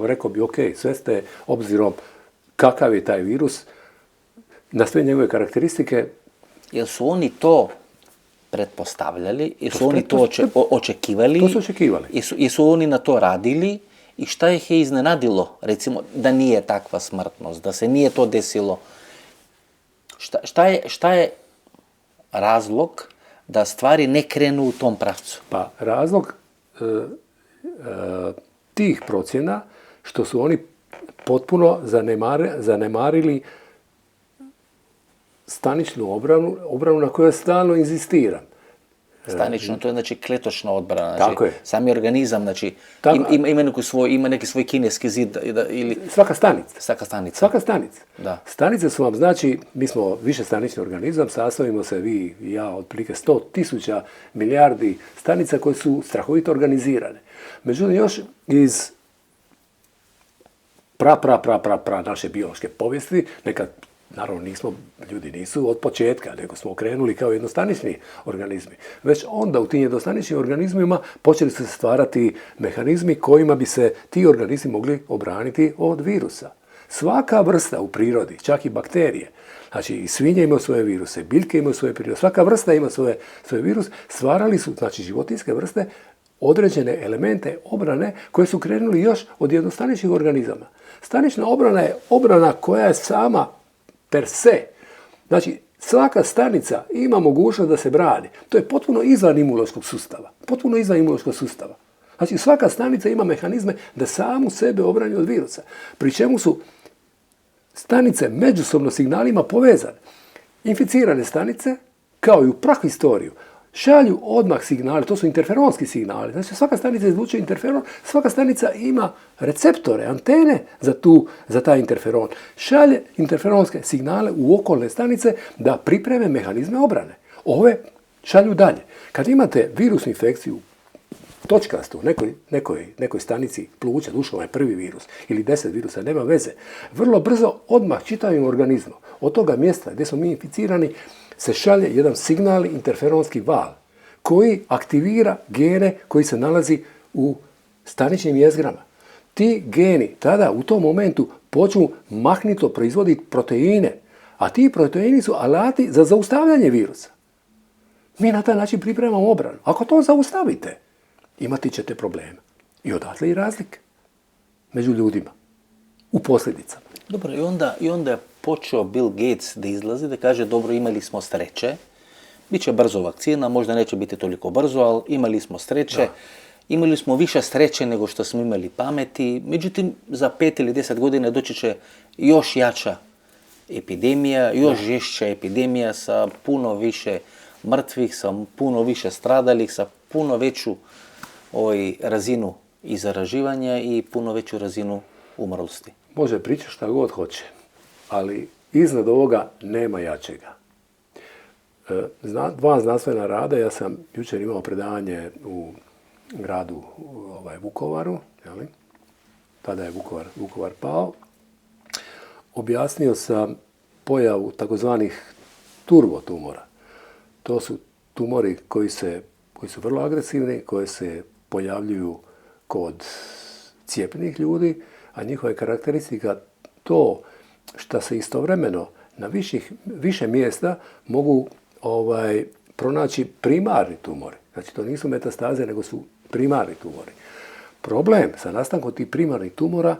rekao bi ok, sve ste obzirom kakav je taj virus, na sve njegove karakteristike. Jel su oni to pretpostavljali? Jesu oni to očekivali? To su očekivali. Jesu oni na to radili? I šta ih je iznenadilo, recimo, da nije takva smrtnost, da se nije to desilo? Šta je razlog da stvari ne krenu u tom pravcu? Pa razlog tih procjena što su oni potpuno zanemarili staničnu obranu na kojoj stalno inzistiram. Stanično, to je znači kletočna odbrana. Tako je. Sami organizam, znači ima neki svoj kineski zid ili... Svaka stanica. Svaka stanica. Da. Stanice su vam, znači, mi smo višestanični organizam, sastavimo se vi i ja otprilike 100.000 milijardi stanica koje su strahovito organizirane. Međutim, još iz naše biološke povijesti, nekad, naravno, ljudi nisu od početka, nego smo krenuli kao jednostanični organizmi. Već onda u tim jednostaničnim organizmima počeli su se stvarati mehanizmi kojima bi se ti organizmi mogli obraniti od virusa. Svaka vrsta u prirodi, čak i bakterije, znači i svinje imaju svoje viruse, biljke imaju svoje viruse, svaka vrsta ima svoj virus, stvarali su, znači životinjske vrste, određene elemente obrane koje su krenuli još od jednostaničnih organizama. Stanična obrana je obrana koja je sama per se. Znači, svaka stanica ima mogućnost da se brani. To je potpuno izvan imunološkog sustava. Znači, svaka stanica ima mehanizme da samu sebe obrani od virusa. Pri čemu su stanice međusobno signalima povezane. Inficirane stanice, kao i u prahistoriju, šalju odmah signale, to su interferonski signali. Znači svaka stanica izlučuje interferon, svaka stanica ima receptore, antene za taj interferon. Šalje interferonske signale u okolne stanice da pripreme mehanizme obrane. Ove šalju dalje. Kad imate virusnu infekciju, točkastu u nekoj stanici pluća, dušoma je prvi virus, ili 10 virusa, nema veze, vrlo brzo odmah čitavim organizmom od toga mjesta gdje smo mi inficirani se šalje jedan signalni interferonski val koji aktivira gene koji se nalazi u staničnim jezgrama. Ti geni tada u tom momentu počnu mahnito proizvoditi proteine, a ti proteini su alati za zaustavljanje virusa. Mi na taj način pripremamo obranu. Ako to zaustavite, imati ćete probleme. I odatle i razlike među ljudima u posljedicama. Dobro, i onda je počeo Bill Gates da izlazi, da kaže, dobro, imali smo sreće, bit će brzo vakcina, možda neće biti toliko brzo, ali imali smo sreće, imali smo više sreće nego što smo imali pameti, međutim, za 5 ili 10 godina doći će još jača epidemija, još žešća epidemija sa puno više mrtvih, sa puno više stradalih, sa puno veću razinu i zaraživanja i puno veću razinu umrlosti. Može pričati šta god hoće, ali iznad ovoga nema jačega. Dva znanstvena rada, ja sam jučer imao predavanje u gradu Vukovaru, tada je Vukovar pao. Objasnio sam pojavu takozvanih turbotumora. To su tumori koji su vrlo agresivni, koji se pojavljuju kod cijepljenih ljudi, a njihova je karakteristika to što se istovremeno na više mjesta mogu pronaći primarni tumori. Znači to nisu metastaze, nego su primarni tumori. Problem sa nastankom tih primarnih tumora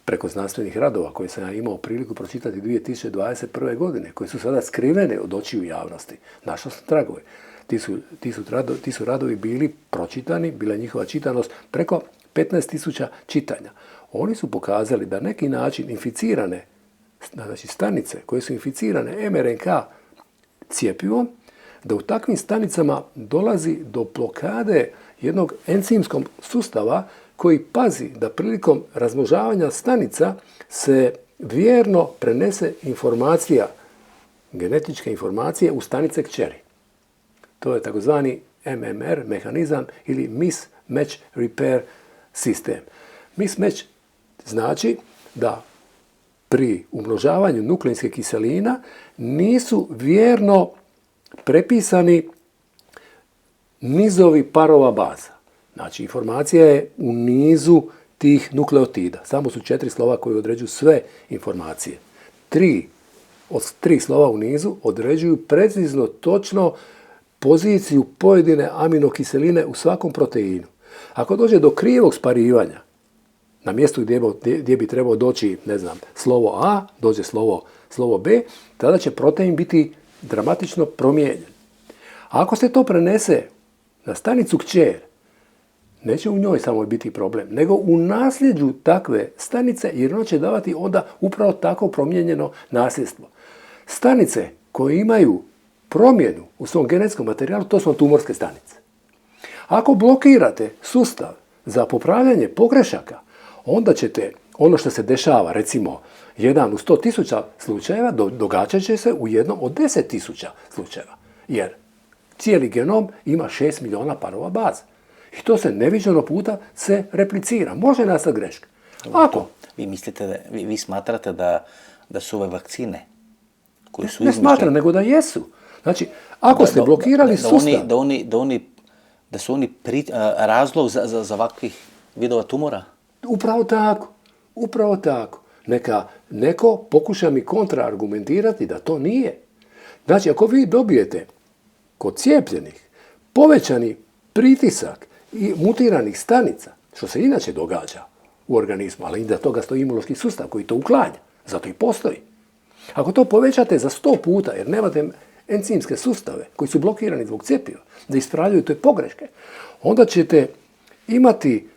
preko znanstvenih radova koje sam ja imao priliku pročitati 2021. godine, koji su sada skrivene od očiju javnosti, našao sam tragove. Ti su radovi bili pročitani, bila je njihova čitanost preko 15.000 čitanja. Oni su pokazali da neki način inficirane, znači stanice koje su inficirane mRNK cjepivom, da u takvim stanicama dolazi do blokade jednog enzimskog sustava koji pazi da prilikom razmnožavanja stanica se vjerno prenese informacija, genetičke informacije u stanice kćeri. To je takozvani MMR mehanizam ili mismatch repair sistem. Mismatch znači da pri umnožavanju nukleinskih kiselina nisu vjerno prepisani nizovi parova baza. Znači, informacija je u nizu tih nukleotida. Samo su 4 slova koji određuju sve informacije. 3 od 3 slova u nizu određuju precizno, točno poziciju pojedine aminokiseline u svakom proteinu. Ako dođe do krivog sparivanja, na mjestu gdje bi trebao doći, slovo A, dođe slovo B, tada će protein biti dramatično promijenjen. Ako se to prenese na stanicu kćer, neće u njoj samo biti problem, nego u nasljeđu takve stanice, jer ona će davati onda upravo tako promijenjeno nasljedstvo. Stanice koje imaju promjenu u svom genetskom materijalu, to su tumorske stanice. Ako blokirate sustav za popravljanje pogrešaka, onda ćete ono što se dešava, recimo, 1 u 100.000 slučajeva, događat će se u jednom od 10.000 slučajeva. Jer cijeli genom ima 6 milijuna parova baze. I to se neviđeno puta se replicira. Može nastati greška. Ako? Vi smatrate da su ove vakcine koje su ne smatram, nego da jesu. Znači, ako ste blokirali sustav... Da su oni razlog za ovakvih vidova tumora? Upravo tako. Neka neko pokuša mi kontraargumentirati da to nije. Znači, ako vi dobijete kod cijepljenih povećani pritisak i mutiranih stanica, što se inače događa u organizmu, ali iza toga stoji imunološki sustav koji to uklanja, zato i postoji. Ako to povećate za 100 puta, jer nemate enzimske sustave koji su blokirani zbog cjepiva, da ispravljaju te pogreške, onda ćete imati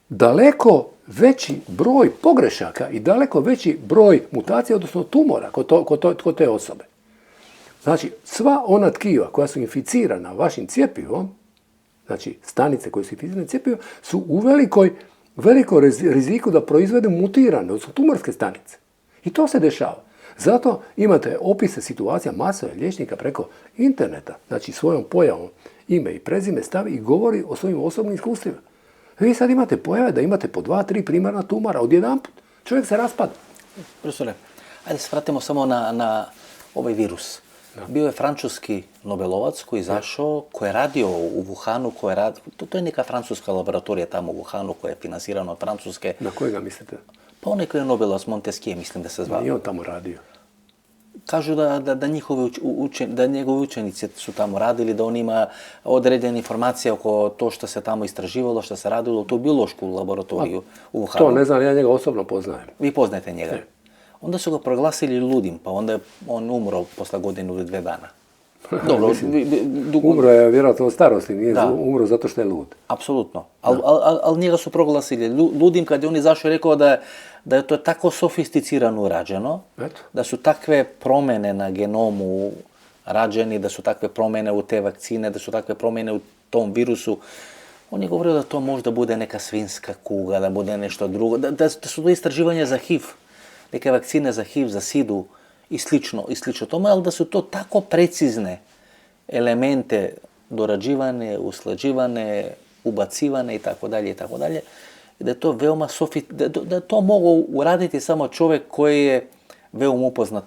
daleko veći broj pogrešaka i daleko veći broj mutacija, odnosno tumora kod te osobe. Znači, sva ona tkiva koja su inficirana vašim cjepivom, znači stanice koje su inficirane cjepivom, su u velikoj riziku da proizvede mutirane, odnosno tumorske stanice. I to se dešava. Zato imate opise situacija masove liječnika preko interneta, znači svojom pojavom ime i prezime stavi i govori o svojim osobnim iskustvima. Vi sad imate pojave da imate po 2-3 primarna tumora odjedanput. Čovjek se raspada. Profesore, ajde se vratimo samo na ovaj virus. Bio je francuski Nobelovac koji je izašao, koji je radio u Wuhanu, to je neka francuska laboratorija tamo u Wuhanu koja je finansirana od Francuske. Na kojega mislite? Pa onaj koji je Nobelovac, Montesquieu, mislim da se zvao. Nije on tamo radio. Kažu da njegovi učenici su tamo radili, da on ima određene informacije oko to što se tamo istraživalo, što se radilo u tu biološku laboratoriju u Wuhanu. To ne znam, ja njega osobno poznajem. Vi poznajete njega? Ne. Onda su ga proglasili ludim, pa onda je on umro posle godinu ili 2 dana. Dobro, umro je vjerojatno od starosti, nije umro zato što je lud. Apsolutno. Ali njega su proglasili ludim kad je on izašao i rekao da je to tako sofisticirano urađeno, da su takve promjene na genomu rađeni, da su takve promjene u te vakcine, da su takve promjene u tom virusu. On je govorio da to možda bude neka svinjska kuga, da bude nešto drugo, da su to istraživanja za HIV, neke vakcine za HIV, za SIDU i slično tome, ali da su to tako precizne elemente dorađivane, usklađivane, ubacivane itd. Da je to veoma da to mogu uraditi samo čovjek koji je veoma upoznat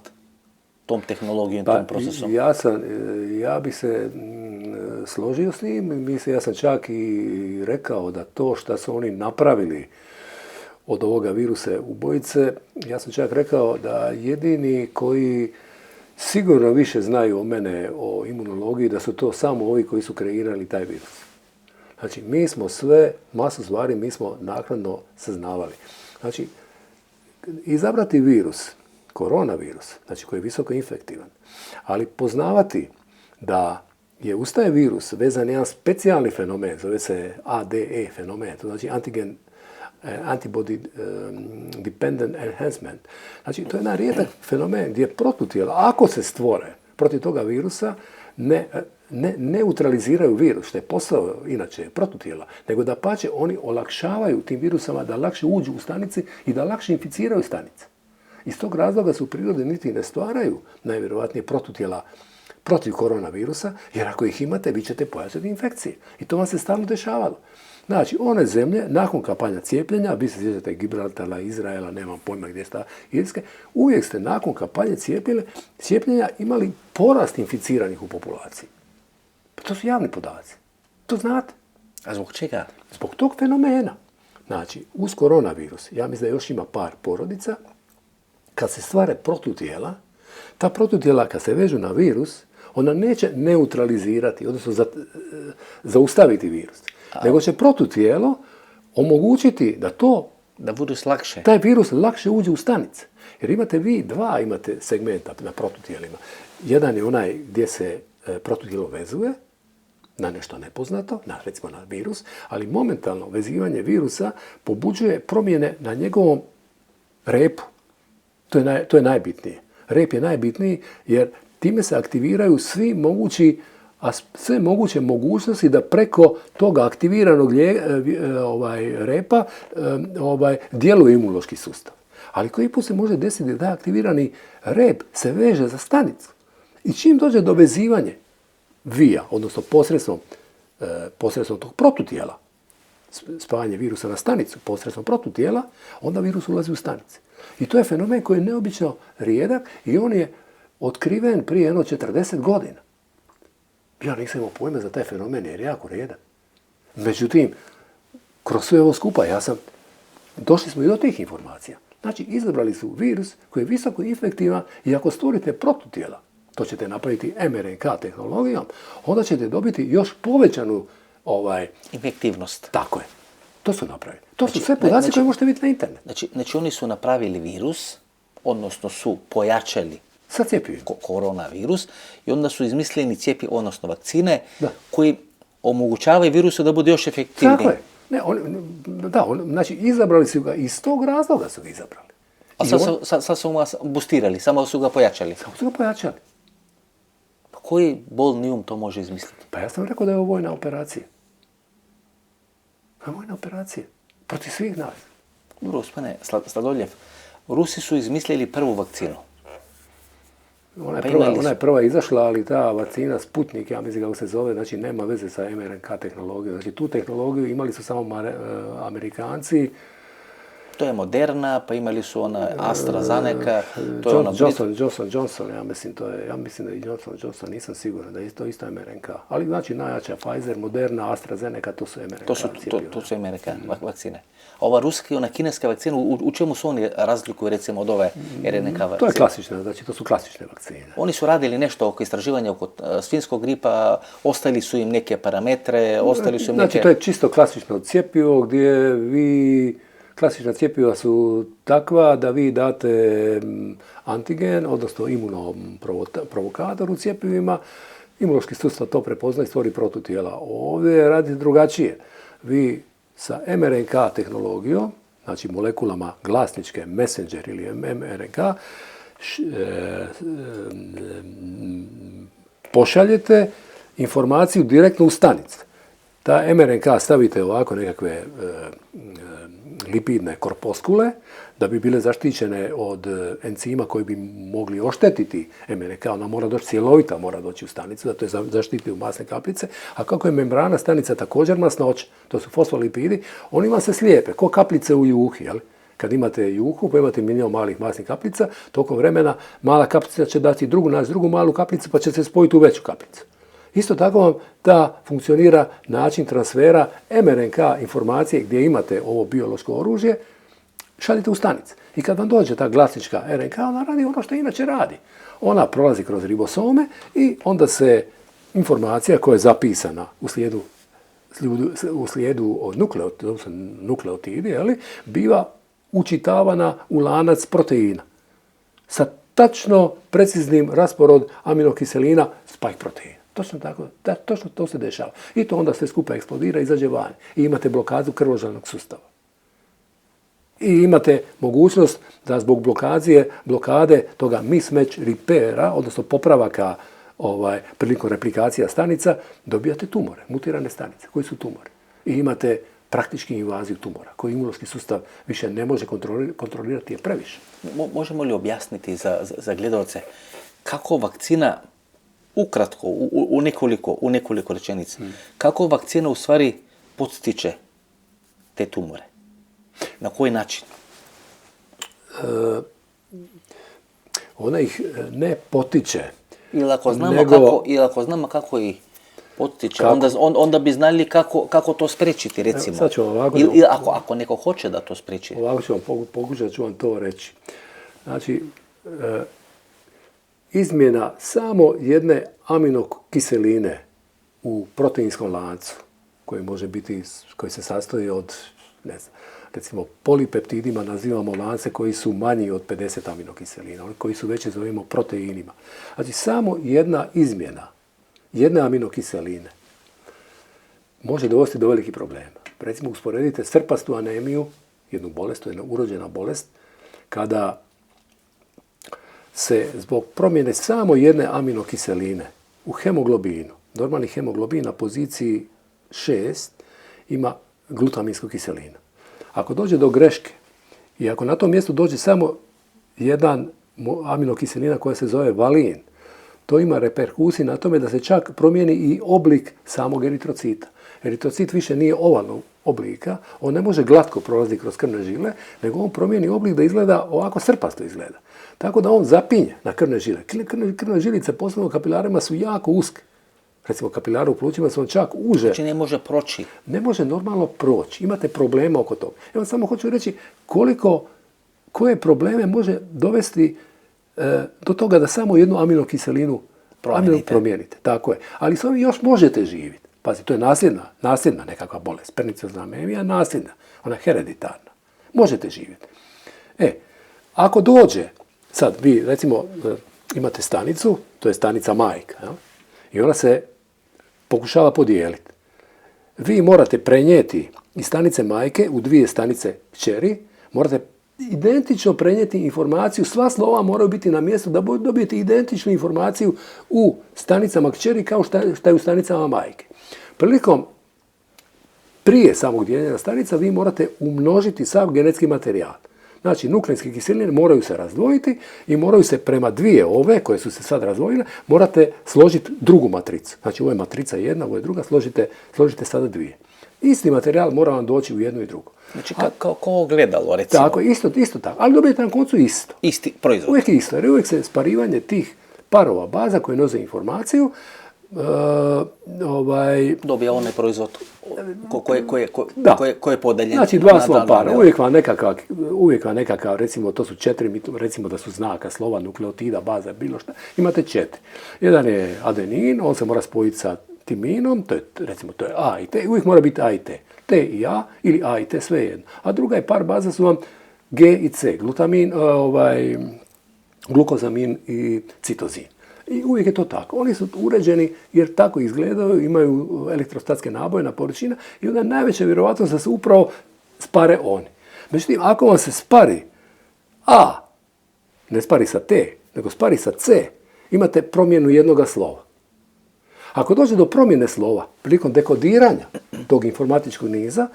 tom tehnologijom, tom procesom. Ja bi se složio s njim, ja sam čak i rekao da to što su oni napravili od ovoga virusa ubojice, ja sam čak rekao da jedini koji sigurno više znaju o mene, o imunologiji, da su to samo ovi koji su kreirali taj virus. Znači, mi smo masu stvari mi smo naknadno saznavali. Znači, izabrati virus, koronavirus, znači koji je visoko infektivan, ali poznavati da je uz taj virus vezan jedan specijalni fenomen, zove se ADE fenomen, to znači antibody dependent enhancement. Znači, to je jedan rijedak fenomen gdje protutijela, ako se stvore protiv toga virusa, ne neutraliziraju virus, što je posao inače protutijela, nego da pače oni olakšavaju tim virusama da lakše uđu u stanici i da lakše inficiraju stanice. Iz tog razloga se u prirodi niti ne stvaraju najvjerojatnije protutijela protiv koronavirusa, jer ako ih imate, vi ćete pojačati infekcije. I to vam se stalno dešavalo. Znači, one zemlje, nakon kampanja cijepljenja, vi se sjećate Gibraltara, Izraela, nemam pojma gdje sta Irske, uvijek ste nakon kampanje cijepljenja imali porast inficiranih u populaciji. Pa to su javni podaci. To znate. A zbog čega? Zbog tog fenomena. Znači, uz koronavirus, ja mislim da još ima par porodica, kad se stvare protutijela, ta protutijela kad se vežu na virus, ona neće neutralizirati, odnosno zaustaviti virus. Nego će protutijelo omogućiti da taj virus lakše uđe u stanice. Jer imate imate segmenta na protutijelima. Jedan je onaj gdje se protutijelo vezuje na nešto nepoznato, recimo na virus, ali momentalno vezivanje virusa pobuđuje promjene na njegovom repu. To je najbitnije. Rep je najbitniji jer time se aktiviraju sve moguće mogućnosti da preko toga aktiviranog repa djeluje imunološki sustav. Ali koji put se može desiti da aktivirani rep se veže za stanicu. I čim dođe do vezivanja vija, odnosno posredstvom tog protutijela, spajanje virusa na stanicu posredstvom protutijela, onda virus ulazi u stanice. I to je fenomen koji je neobično rijedak i on je otkriven prije 40 godina. Ja nisam imao pojma za taj fenomen jer je jako rijedak. Međutim, kroz sve ovo skupa došli smo i do tih informacija. Znači, izabrali su virus koji je visoko infektivan i ako stvorite protutijela, to ćete napraviti mRNK tehnologijom, onda ćete dobiti još povećanu infektivnost. Tako je. To su napravili. To su sve podaci koje možete vidjeti na internetu. Znači oni su napravili virus, odnosno su pojačali koronavirus i onda su izmislili odnosno vakcine koji omogućavaju virusu da bude još efektivniji. Tako je. Znači, izabrali su ga, iz tog razloga su ga izabrali. A sad su ga boostirali, samo su ga pojačali. Samo su ga pojačali. koji bolni um to može izmisliti? Pa ja sam rekao da je ovo vojna operacija. Vojna operacija. Protiv svih nas. Dobro, gospodine Sladoljev, Rusi su izmislili prvu vakcinu. Ona je prva izašla, ali ta vakcina Sputnik, ja mislim kako se zove, znači nema veze sa mRNK tehnologijom. Znači tu tehnologiju imali su samo Amerikanci. To je Moderna, pa imali su ona AstraZeneca, to je Johnson, ja mislim da je Johnson, nisam siguran da je to isto mRNK. Ali znači najjača Pfizer, Moderna, AstraZeneca, to su mRNK. To su mRNK vakcine. Ova ruska i ona kineska vakcina, u čemu su oni razlikuju recimo od ove RNK vakcine? To je klasična, znači to su klasične vakcine. Oni su radili nešto oko istraživanja oko svinjskog gripa, ostali su im neke parametre, ostali su im neke... Znači to je čisto klasično cjepivo gdje vi... Klasična cjepiva su takva da vi date antigen, odnosno imunoprovokator u cjepivima, imunološki sustav to prepozna i stvori protutijela. Ovdje radi drugačije. Vi sa mRNK tehnologijom, znači molekulama glasničke, messenger ili mRNK, pošaljete informaciju direktno u stanicu. Ta mRNK stavite ovako nekakve lipidne korposkule da bi bile zaštićene od enzima koji bi mogli oštetiti mRNK. Ona mora doći cjelovita, mora doći u stanicu, da to je zaštiti u masne kapljice. A kako je membrana stanica također masnoća, to su fosfolipidi, oni vam se slijepe, ko kapljice u juhi, jel? Kad imate juhu, pa imate milion malih masnih kapljica, tokom vremena mala kapljica će dati drugu malu kapljicu, pa će se spojiti u veću kapljicu. Isto tako vam da funkcionira način transfera mRNK informacije gdje imate ovo biološko oružje, šaljite u stanice. I kad vam dođe ta glasnička RNK, ona radi ono što inače radi. Ona prolazi kroz ribosome i onda se informacija koja je zapisana u slijedu od nukleotidi, biva učitavana u lanac proteina sa tačno preciznim raspored aminokiselina spike proteina. Točno tako, točno to se dešava. I to onda sve skupa eksplodira i izađe van. I imate blokadu krvožilnog sustava. I imate mogućnost da zbog blokade toga mismatch repaira, odnosno popravaka prilikom replikacija stanica, dobijate tumore, mutirane stanice. Koji su tumori? I imate praktički invaziju tumora, koji imunološki sustav više ne može kontrolirati, je previše. Možemo li objasniti za gledalce kako vakcina, ukratko, u nekoliko rečenica, kako vakcina u stvari podstiče te tumore? Na koji način? Ona ih ne potiče. Ili ako znamo kako ih potiče, onda bi znali kako to spriječiti, recimo. Sad ću ovako, ili ako neko hoće da to spriječi. Ovako ću vam pokušat ću vam to reći. Znači, izmjena samo jedne aminokiseline u proteinskom lancu, koji se sastoji od, recimo polipeptidima nazivamo lance koji su manji od 50 aminokiselina, oni koji su veći zovemo proteinima. Znači, samo jedna izmjena jedne aminokiseline može dovesti do velikih problema. Recimo, usporedite srpastu anemiju, jednu bolest, to je jedna urođena bolest, kada se zbog promjene samo jedne aminokiseline u hemoglobinu, normalni hemoglobin na poziciji 6 ima glutaminsku kiselinu. Ako dođe do greške i ako na tom mjestu dođe samo jedan aminokiselina koja se zove valin, to ima reperkusije na tome da se čak promijeni i oblik samog eritrocita. Eritrocit više nije ovalnog oblika, on ne može glatko prolaziti kroz krvne žile, nego on promijeni oblik da izgleda ovako srpasto izgleda. Tako da on zapinje na krvne žile. Krvne žilice, posebno u kapilarima, su jako uske. Recimo, kapilare u plućima su on čak uže. Znači ne može proći. Ne može normalno proći. Imate problema oko toga. Evo samo hoću reći koje probleme može dovesti do toga da samo jednu aminokiselinu promijenite. Tako je. Ali s ovim još možete živjeti. Pazi, to je nasljedna nekakva bolest. Perniciozna anemija, nasljedna. Ona je hereditarna. Možete živjeti. Ako dođe, sad vi recimo imate stanicu, to je stanica majka, ja? I ona se pokušava podijeliti. Vi morate prenijeti iz stanice majke u dvije stanice kćeri, morate identično prenijeti informaciju, sva slova moraju biti na mjestu da dobijete identičnu informaciju u stanicama kćeri kao što je u stanicama majke. Prije samog dijeljenja stanica vi morate umnožiti sav genetski materijal. Znači, nukleinske kiseline moraju se razdvojiti i moraju se prema dvije ove, koje su se sad razdvojile, morate složiti drugu matricu. Znači, ovo je matrica jedna, ovo je druga, složite sada dvije. Isti materijal mora vam doći u jedno i drugo. Znači, kao ogledalo, recimo. Tako, isto tako. Ali dobijete na koncu isto. Isti proizvod. Uvijek je isto, jer uvijek se sparivanje tih parova baza koje nose informaciju dobija onaj proizvod koji je podeljen. Znači, dva slova para. Uvijek vam nekakav, recimo, to su 4, recimo da su znaka, slova, nukleotida, baza, bilo šta. Imate 4. Jedan je adenin, on se mora spojiti sa timinom, to je A i T, uvijek mora biti A i T. T i A ili A i T, sve jedno. A druga je par baza su vam G i C, glutamin, glukozamin i citozin. I uvijek je to tako. Oni su uređeni jer tako izgledaju, imaju elektrostatske naboje na površina i onda je najveća vjerovatnost da se upravo spare oni. Međutim, ako vam se spari A, ne spari sa T, nego spari sa C, imate promjenu jednoga slova. Ako dođe do promjene slova prilikom dekodiranja tog informatičkog niza,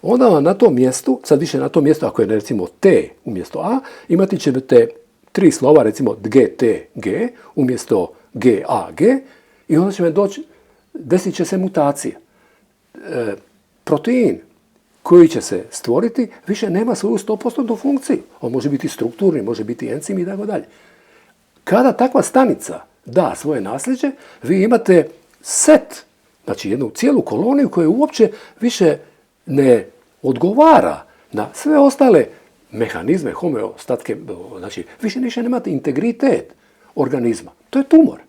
onda vam na tom mjestu, sad više na tom mjestu, ako je recimo T umjesto A, imati ćete 3 slova, recimo GTG umjesto GAG i onda će vam desit će se mutacija. Protein koji će se stvoriti više nema svoju 100% funkciju. On može biti strukturni, može biti encim i tako dalje. Kada takva stanica da svoje nasljeđe, vi imate set, znači jednu cijelu koloniju koja uopće više ne odgovara na sve ostale mehanizme homeostatske, znači više nemate integritet organizma. To je tumor.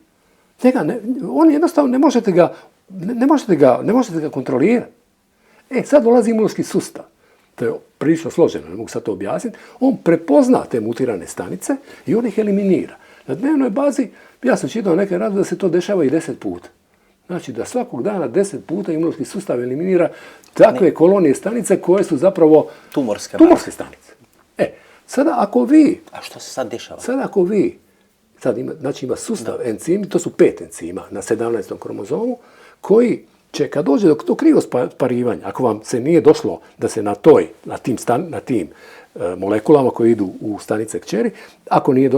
On jednostavno ne možete ga kontrolirati. Sad dolazi imunološki sustav. To je prilično složeno, ne mogu sad to objasniti. On prepozna te mutirane stanice i on ih eliminira. Na dnevnoj bazi, ja sam čitao neke radove da se to dešava i 10 puta. Znači da svakog dana 10 puta imunološki sustav eliminira takve kolonije stanice koje su zapravo tumorske stanice. Sada ako vi... A što se sad dešava? Ima sustav encimi, to su 5 encima na 17. kromozomu, koji će kad dođe do krivo sparivanja, ako vam se nije došlo da se na tim molekulama koje idu u stanice kćeri, ako nije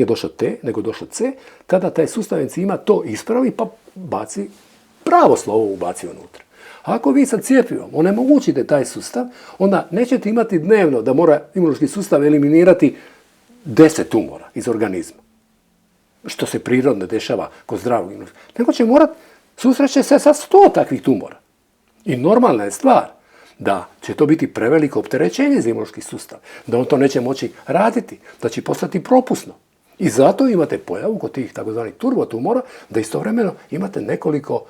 došlo T, nego došlo C, tada taj sustav encima to ispravi pa baci pravo slovo ubaci unutra. Ako vi sa cjepivom onemogućite taj sustav, onda nećete imati dnevno da mora imunološki sustav eliminirati 10 tumora iz organizma. Što se prirodno dešava kod zdravog imunološkog. Nego će morat susreće se sa 100 takvih tumora. I normalna je stvar da će to biti preveliko opterećenje za imunološki sustav, da on to neće moći raditi, da će postati propusno. I zato imate pojavu kod tih takozvanih turbotumora da istovremeno imate nekoliko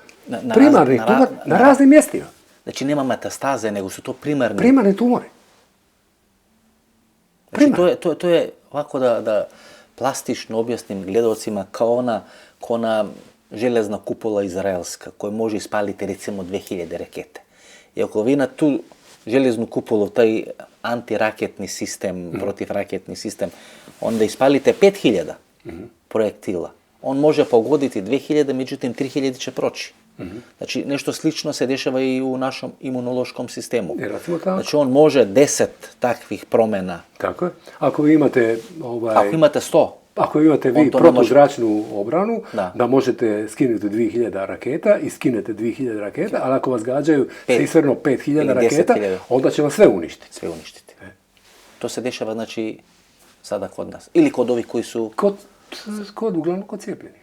primarnih tumora na raznim mjestima. Znači nema metastaze, nego su to primarni... Primarni tumori. Znači to je ovako da plastično objasnim gledalcima kao ona železna kupola izraelska koja može ispaliti recimo 2000 rakete. I ako vi na tu železnu kupolu, taj antiraketni sistem, protivraketni sistem, onda ispalite 5000 projektila. On može pogoditi 2000, međutim 3000 će proći. Znači nešto slično se dešava i u našem imunološkom sistemu. Znači on može 10 takvih promjena. Tako je. Ako vi imate 100. Ako imate vi protuzračnu obranu, da možete skinuti 2000 raketa i skinete 2000 raketa, ali ako vas gađaju sisverno 5000 raketa, onda će vam sve uništiti. Sve uništiti. To se dešava, znači, sada kod nas. Ili kod ovih koji su... Uglavnom kod cijepljenih.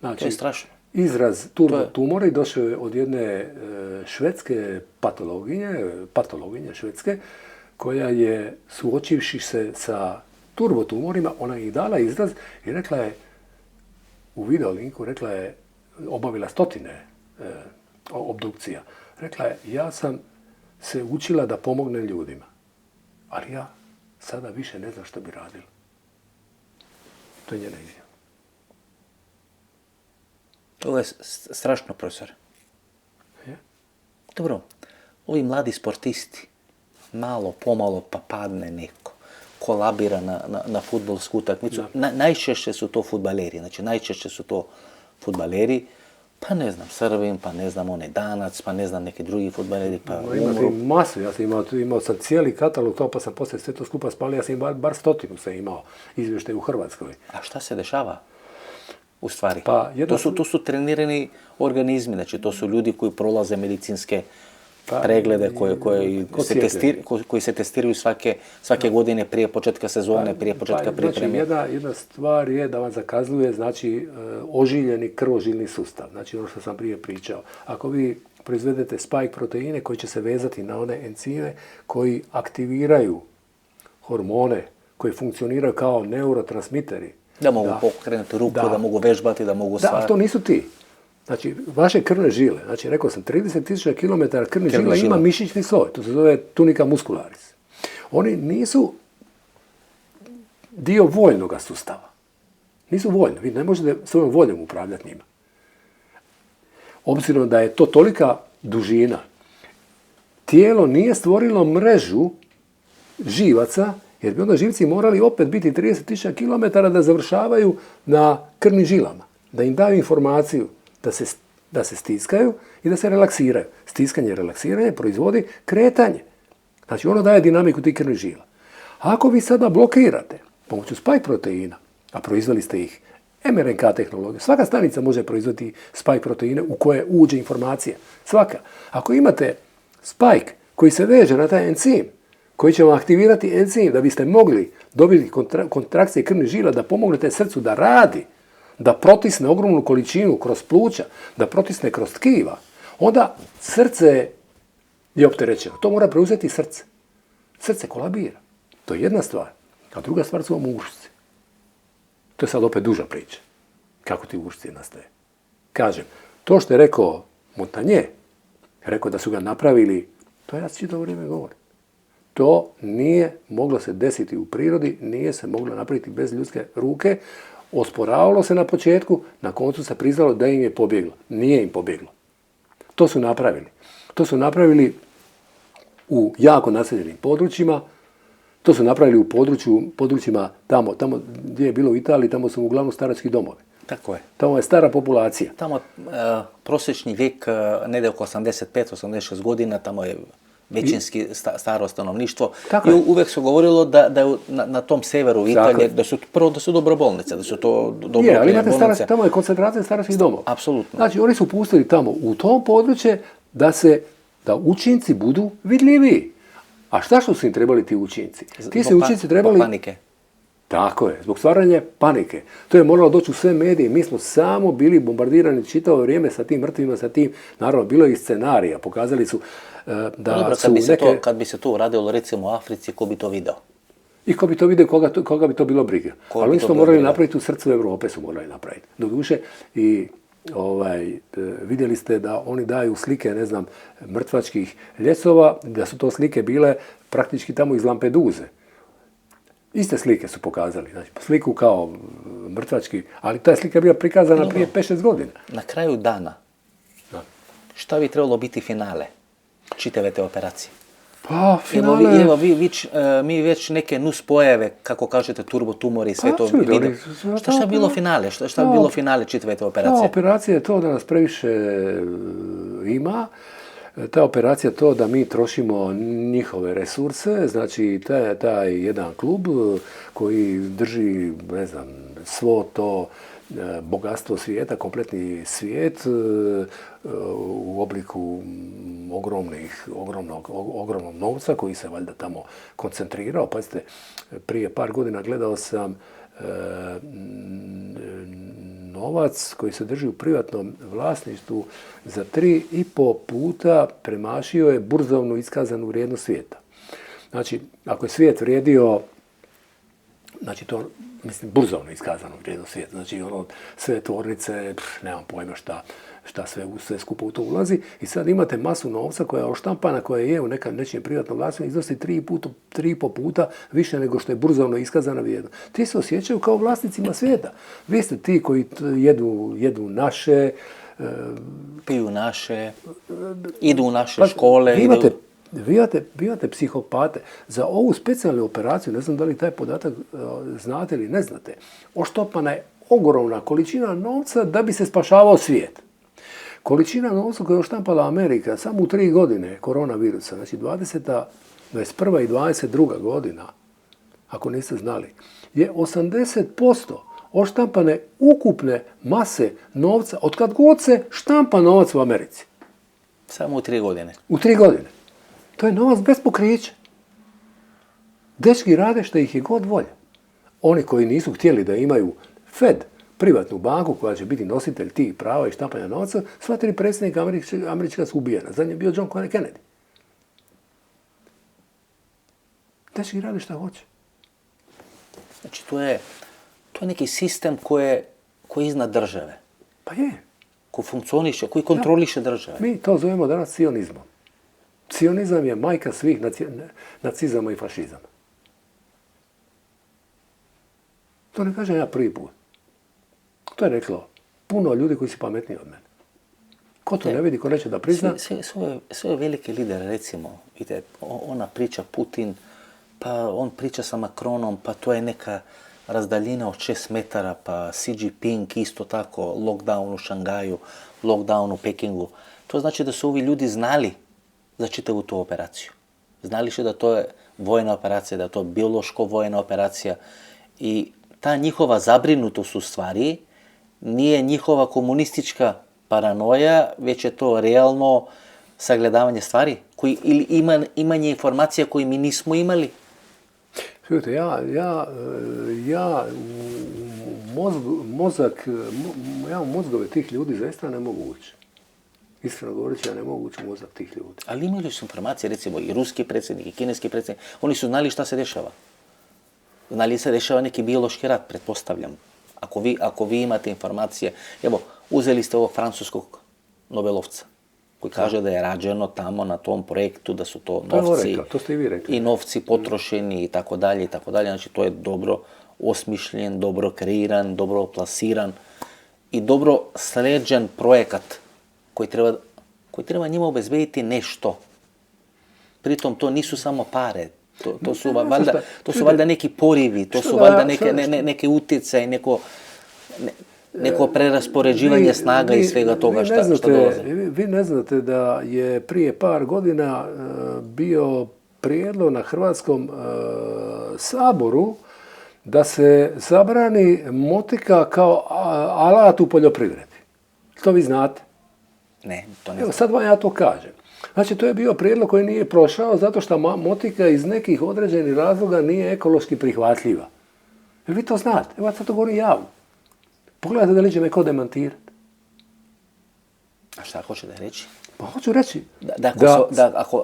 Znači, to je strašno. Izraz tumori došao je od jedne švedske patologinje švedske, koja je, suočivši se sa turbotumorima, ona je ih dala izraz i rekla je, u videolinku, obavila 100 obdukcija. Rekla je, ja sam se učila da pomognem ljudima, ali ja sada više ne znam što bi radila. To je njena izjava. Ovo je strašno, profesor. Dobro, ovi mladi sportisti malo, pomalo pa padne neko. Kolabira na fudbalsku utakmicu. Najčešće su to fudbaleri. Znači, najčešće su to fudbaleri, pa ne znam, Srbin, pa ne znam, onaj Danac, pa ne znam, neki drugi fudbaleri, pa Imate masu, ja sam imao sam cijeli katalog to, pa sam poslije sve to skupa spalio, ja sam bar 100 sam imao izvještaj u Hrvatskoj. A šta se dešava? U stvari, Pa, to su trenirani organizmi, znači to su ljudi koji prolaze medicinske preglede koji se testiraju svake godine prije početka sezone, prije početka pripreme. Znači, jedna stvar je da vam zakazuje, znači, ožiljeni krvožilni sustav. Znači, ono što sam prije pričao. Ako vi proizvedete spike proteine koji će se vezati na one enzime koji aktiviraju hormone, koji funkcioniraju kao neurotransmiteri. Da mogu pokrenuti ruku, da mogu vežbati, da mogu stvarati. Da, to nisu ti. Znači, vaše krvne žile, znači, rekao sam, 30.000 km krvnih žila ima mišićni sloj, to se zove tunica muscularis. Oni nisu dio voljnog sustava. Nisu voljni, vi ne možete svojom voljom upravljati njima. Obzirom da je to tolika dužina, tijelo nije stvorilo mrežu živaca, jer bi onda živci morali opet biti 30.000 km da završavaju na krvnim žilama, da im daju informaciju da se stiskaju i da se relaksiraju. Stiskanje i relaksiranje proizvodi kretanje. Znači ono daje dinamiku tih krvnih žila. Ako vi sada blokirate pomoću spike proteina, a proizveli ste ih mRNK tehnologiju, svaka stanica može proizvoditi spike proteine u koje uđe informacija. Svaka. Ako imate spike koji se veže na taj enzim, koji će vam aktivirati enzim da biste mogli dobiti kontrakcije krvnih žila, da pomognete srcu da radi, da protisne ogromnu količinu kroz pluća, da protisne kroz tkiva, onda srce je opterećeno. To mora preuzeti srce. Srce kolabira. To je jedna stvar. A druga stvar su vam ušci. To je sad opet duža priča. Kako ti ušci nastaje? Kažem, to što je rekao Montagnier, rekao da su ga napravili, to ja čitavo vrijeme govorim. To nije moglo se desiti u prirodi, nije se moglo napraviti bez ljudske ruke. Osporavalo se na početku, na koncu se priznalo da im je pobjeglo. Nije im pobjeglo. To su napravili. To su napravili u jako naseljenim područjima, to su napravili u područjima tamo gdje je bilo u Italiji, tamo su uglavnom starački domovi. Tako je. Tamo je stara populacija. Tamo prosječni vijek negdje oko 85-86 godina, tamo je većinski staro stanovništvo. I uvijek se govorilo da je na tom severu Italije, da su dobro bolnice, da su to dobro bolnice. Ali imate tamo je koncentracija staračkih domova. Apsolutno. Znači, oni su pustili tamo u tom područje da učinci budu vidljiviji. A šta su im trebali ti učinci? Ti se učinci trebali... Zbog panike. Tako je, zbog stvaranja panike. To je moralo doći u sve medije. Mi smo samo bili bombardirani čitavo vrijeme sa tim mrtvima, sa tim. Naravno, bilo je i scenarija. Pokazali su da su neke... Kad bi se to uradilo recimo u Africi, ko bi to video? I ko bi to video, koga bi to bilo briga. Ali oni su to morali napraviti u srcu Europe, su morali napraviti. Doduše, i vidjeli ste da oni daju slike, ne znam, mrtvačkih ljesova, da su to slike bile praktički tamo iz Lampeduze. Iste slike su pokazali, znači sliku kao mrtvački, ali ta slika je bila prikazana prije 5-6 godina. Na kraju dana, šta bi trebalo biti finale čitave te operacije? Pa, finale... Evo, mi već neke nuspojave, kako kažete, turbotumori i sve to vidimo. Šta bi bilo finale? Šta bi bilo finale čitave te operacije? Operacija je to da nas previše ima. Ta operacija je to da mi trošimo njihove resurse, znači taj jedan klub koji drži, ne znam, svo to bogatstvo svijeta, kompletni svijet u obliku ogromnog novca koji se valjda tamo koncentrirao. Pazite, prije par godina gledao sam novac koji se drži u privatnom vlasništvu za 3,5 puta premašio je burzovnu iskazanu vrijednost svijeta. Znači, ako je svijet vrijedio, znači to, mislim, burzovno iskazanu vrijednost svijeta, znači ono, sve tvornice, nemam pojma šta sve skupo u to ulazi, i sad imate masu novca koja je oštampana, koja je u nečijem privatnom vlasništvu, iznosi 3,5 puta više nego što je burzovno iskazana vrijednost. Ti se osjećaju kao vlasnicima svijeta. Vi ste ti koji jedu naše, piju naše, idu u naše škole. Vi imate psihopate. Za ovu specijalnu operaciju, ne znam da li taj podatak znate ili ne znate, oštopana je ogromna količina novca da bi se spašavao svijet. Količina novca koju je oštampala Amerika samo u 3 godine koronavirusa, znači 20., 21. i 22. godina, ako niste znali, je 80% oštampane ukupne mase novca od kad god se štampa novac u Americi. Samo u 3 godine. U 3 godine. To je novac bez pokrića. Dečki rade što ih je god volja. Oni koji nisu htjeli da imaju Fed, privatnu banku koja će biti nositelj tih prava i štampanja novca, sva 3 predsjednika američka su ubijena. Zadnji je bio John Kennedy. Dečki rade što hoće. Znači, to je neki sistem koji je iznad države. Pa je. Koji funkcioniše, koji kontroliše države. Mi to zovemo danas sionizmom. Sionizam je majka svih nacizama i fašizama. To ne kažem ja prvi put. To je reklo puno ljudi koji su pametniji od mene. Ko to ne vidi, ko neće da prizna? Sve velike lidere, recimo, vidite, ona priča Putin, pa on priča sa Macronom, pa to je neka razdaljina od 6 metara, pa Xi Jinping isto tako, lockdown u Šangaju, lockdown u Pekingu. To znači da su ovi ljudi znali za čitavu tu operaciju. Znali su da to je vojna operacija, da je to biološko vojna operacija i ta njihova zabrinutost u stvari nije njihova komunistička paranoja, već je to realno sagledavanje stvari ili imanje informacija koje mi nismo imali. Čujte, mozgove tih ljudi zaista ne mogu ući. Iskreno govoreći, ja ne mogu ući u mozak tih ljudi. Ali imali su informacije, recimo i ruski predsjednik, i kineski predsjednik, oni su znali šta se dešava. Znali se dešava neki biološki rat, pretpostavljam. Ako vi imate informacije, evo, uzeli ste ovog francuskog Nobelovca, koji kaže da je rađeno tamo na tom projektu, da su to novci to ste i vi rekli. I novci potrošeni i tako dalje i tako dalje. Znači, to je dobro osmišljen, dobro kreiran, dobro plasiran i dobro sređen projekat koji treba njima obezbediti nešto. Pritom to nisu samo pare. To su valjda neki porivi, to su valjda neke utjecaje, neko preraspoređivanje snaga i svega toga što dolaze. Vi ne znate da je prije par godina bio prijedlog na Hrvatskom saboru da se zabrani motika kao alat u poljoprivredi. To vi znate? Ne, to ne Evo, znam. sad vam ja to kažem. Znači, to je bio prijedlog koji nije prošao zato što motika iz nekih određenih razloga nije ekološki prihvatljiva. Jer vi to znate. Evo, sad to govorim javno. Pogledajte da li će neko demantirati. A šta hoćete reći? Pa hoću reći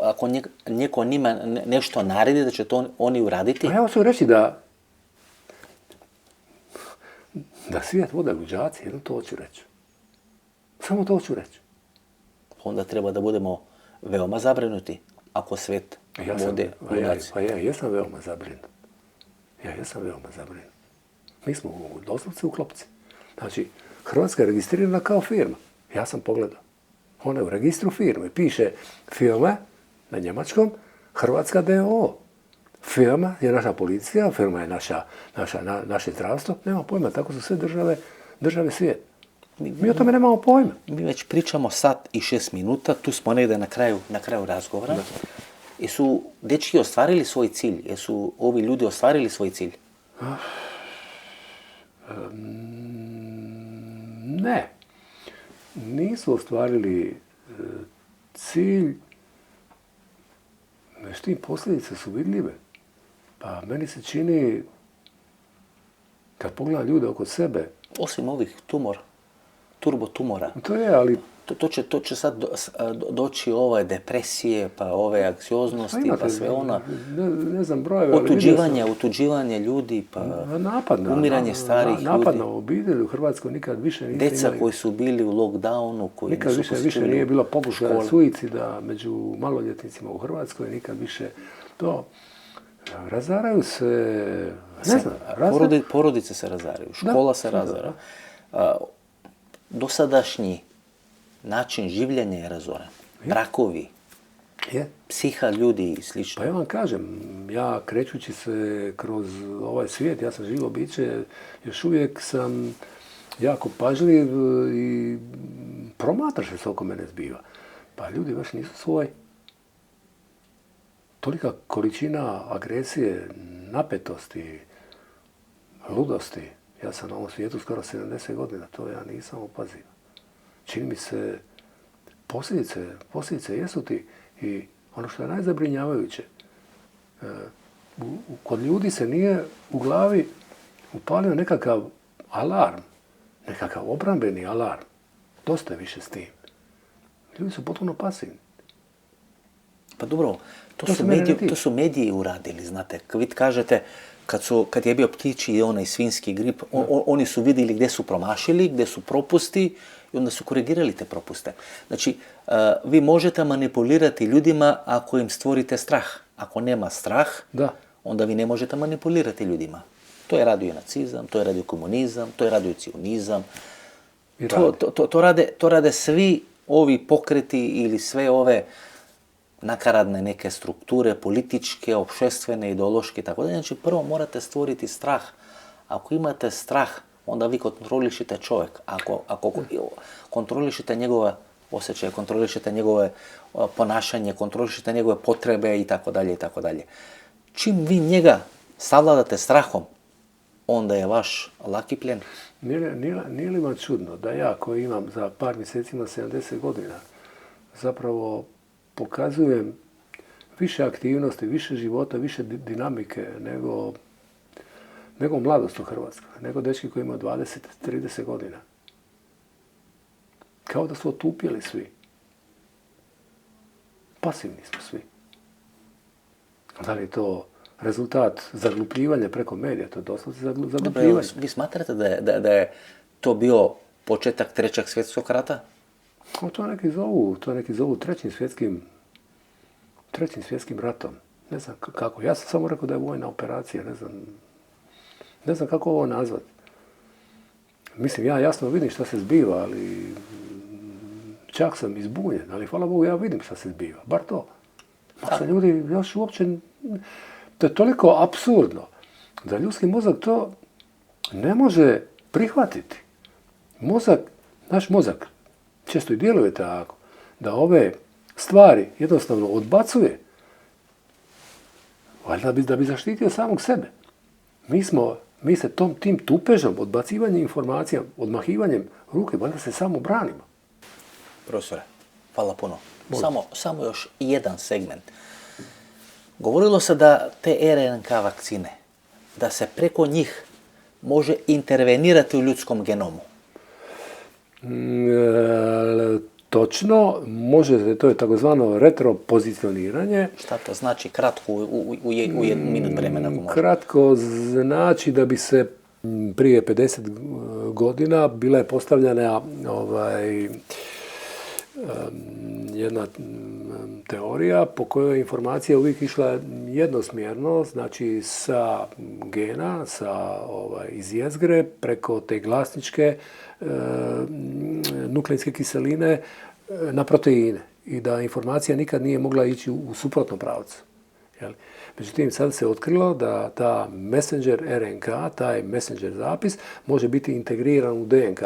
Ako neko njima nešto naredi, da će to oni uraditi? Pa ja hoću reći da svijet vode luđaci, jedno to hoću reći. Samo to hoću reći. Onda treba da budemo veoma zabrinuti ako svet vode luđaci. Pa ja jesam veoma zabrinut. Mi smo doslovce u klopci. Znači, Hrvatska je registrirana kao firma. Ja sam pogledao. Ona je u registru firme. Piše firma na njemačkom, Hrvatska d.o.o. Firma je naša policija, firma je naše zdravstvo. Nema pojma, tako su sve države svijeta. Mi o tome nemamo pojma. Mi već pričamo sat i 6 minuta, tu smo negdje na kraju razgovora. Jesu dečki ostvarili svoj cilj? Jesu ovi ljudi ostvarili svoj cilj? Ne. Nisu ostvarili cilj. Međutim, posljedice su vidljive. Pa meni se čini, kad pogledam ljude oko sebe... Osim ovih turbotumora. To je, ali... To će sad doći ove depresije, pa ove anksioznosti, pa sve ona. Ne znam brojeve, Otuđivanje ljudi, pa umiranje starih ljudi. Napad na obitelj u Hrvatskoj nikad više niste imali. Deca koji su bili u lockdownu, koji nikad više nije bilo pokušaja suicida među maloljetnicima u Hrvatskoj, nikad više to. Razaraju se, ne znam. Porodice se razaraju, škola se razara. Dosadašnji način življenja je razoran. Brakovi, Je. psiha ljudi i slično. Pa ja vam kažem, ja krećući se kroz ovaj svijet, ja sam živo biće, još uvijek sam jako pažljiv i promatraš što se oko mene zbiva. Pa ljudi baš nisu svoji. Tolika količina agresije, napetosti, ludosti. Ja sam na ovom svijetu skoro 70 godina, to ja nisam opazio. Čini mi se, posljedice jesu ti i ono što je najzabrinjavajuće, kod ljudi se nije u glavi upalio nekakav alarm, nekakav obrambeni alarm. Dosta je više s tim. Ljudi su potpuno pasivni. Pa dobro, To se mene ne tiče. to su mediji uradili, znate. Vi kažete, kad je bio ptičji i onaj svinjski grip, oni su vidjeli gdje su promašili, gdje su propusti i onda su korigirali te propuste. Znači, vi možete manipulirati ljudima ako im stvorite strah. Ako nema strah, Da. onda vi ne možete manipulirati ljudima. To je radio nacizam, to je radio komunizam, to je radio cionizam. I To rade svi ovi pokreti ili sve ove nakaradne neke strukture, političke, opšestvene, ideološke i tako dalje. Znači, prvo morate stvoriti strah. Ako imate strah, onda vi kontrolišite čovjek. Ako kontrolišite njegove osjećaje, kontrolišite njegove ponašanje, kontrolišite njegove potrebe i tako dalje i tako dalje. Čim vi njega savladate strahom, onda je vaš laki plijen. Nije li vam čudno da ja koji imam za par mjesecima 70 godina zapravo pokazujem više aktivnosti, više života, više dinamike nego mladost u Hrvatskoj, nego dečki koji imaju 20-30 godina. Kao da su otupjeli svi. Pasivni smo svi. Da li je to rezultat zaglupljivanja preko medija? To je doslovce zaglupljivanje. Vi smatrate da je to bio početak Trećeg svjetskog rata? To neki zovu trećim svjetskim ratom. Ne znam kako. Ja sam samo rekao da je vojna operacija. Ne znam kako ovo nazvati. Mislim, ja jasno vidim šta se zbiva, ali čak sam izbunjen. Ali hvala Bogu, ja vidim šta se zbiva. Bar to. Možda ljudi još uopće... To je toliko apsurdno da ljudski mozak to ne može prihvatiti. Naš mozak često i djeluje tako, da ove stvari jednostavno odbacuje, valjda da bi zaštitio samog sebe. Mi se tim tupežom, odbacivanjem informacija, odmahivanjem ruke, valjda se samo branimo. Profesore, hvala puno. Samo još jedan segment. Govorilo se da te RNK vakcine, da se preko njih može intervenirati u ljudskom genomu. Točno, to je takozvano retropozicioniranje. Šta to znači kratko u jedan minut vremena? Kratko znači da bi se prije 50 godina bila je postavljena jedna teorija po kojoj je informacija uvijek išla jednosmjerno, znači sa gena, iz jezgre, preko te glasničke nukleinske kiseline na proteine i da informacija nikad nije mogla ići u suprotnom pravcu. Međutim, sad se otkrilo da ta messenger RNK, taj messenger zapis, može biti integriran u DNK.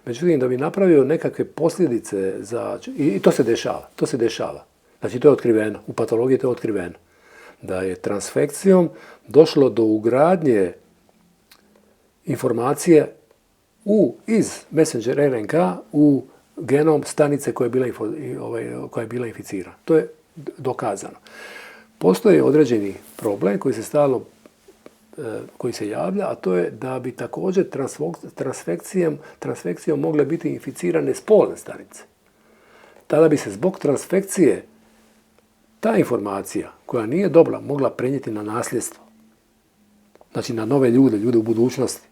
Međutim, da bi napravio nekakve posljedice i to se dešava. Znači, to je otkriveno. U patologiji to je otkriveno. Da je transfekcijom došlo do ugradnje informacije iz messenger RNK u genom stanice koja je bila inficirana. To je dokazano. Postoji određeni problem koji se javlja, a to je da bi također transfekcijom mogle biti inficirane spolne stanice. Tada bi se zbog transfekcije ta informacija koja nije dobra mogla prenijeti na nasljedstvo. Znači na nove ljude u budućnosti.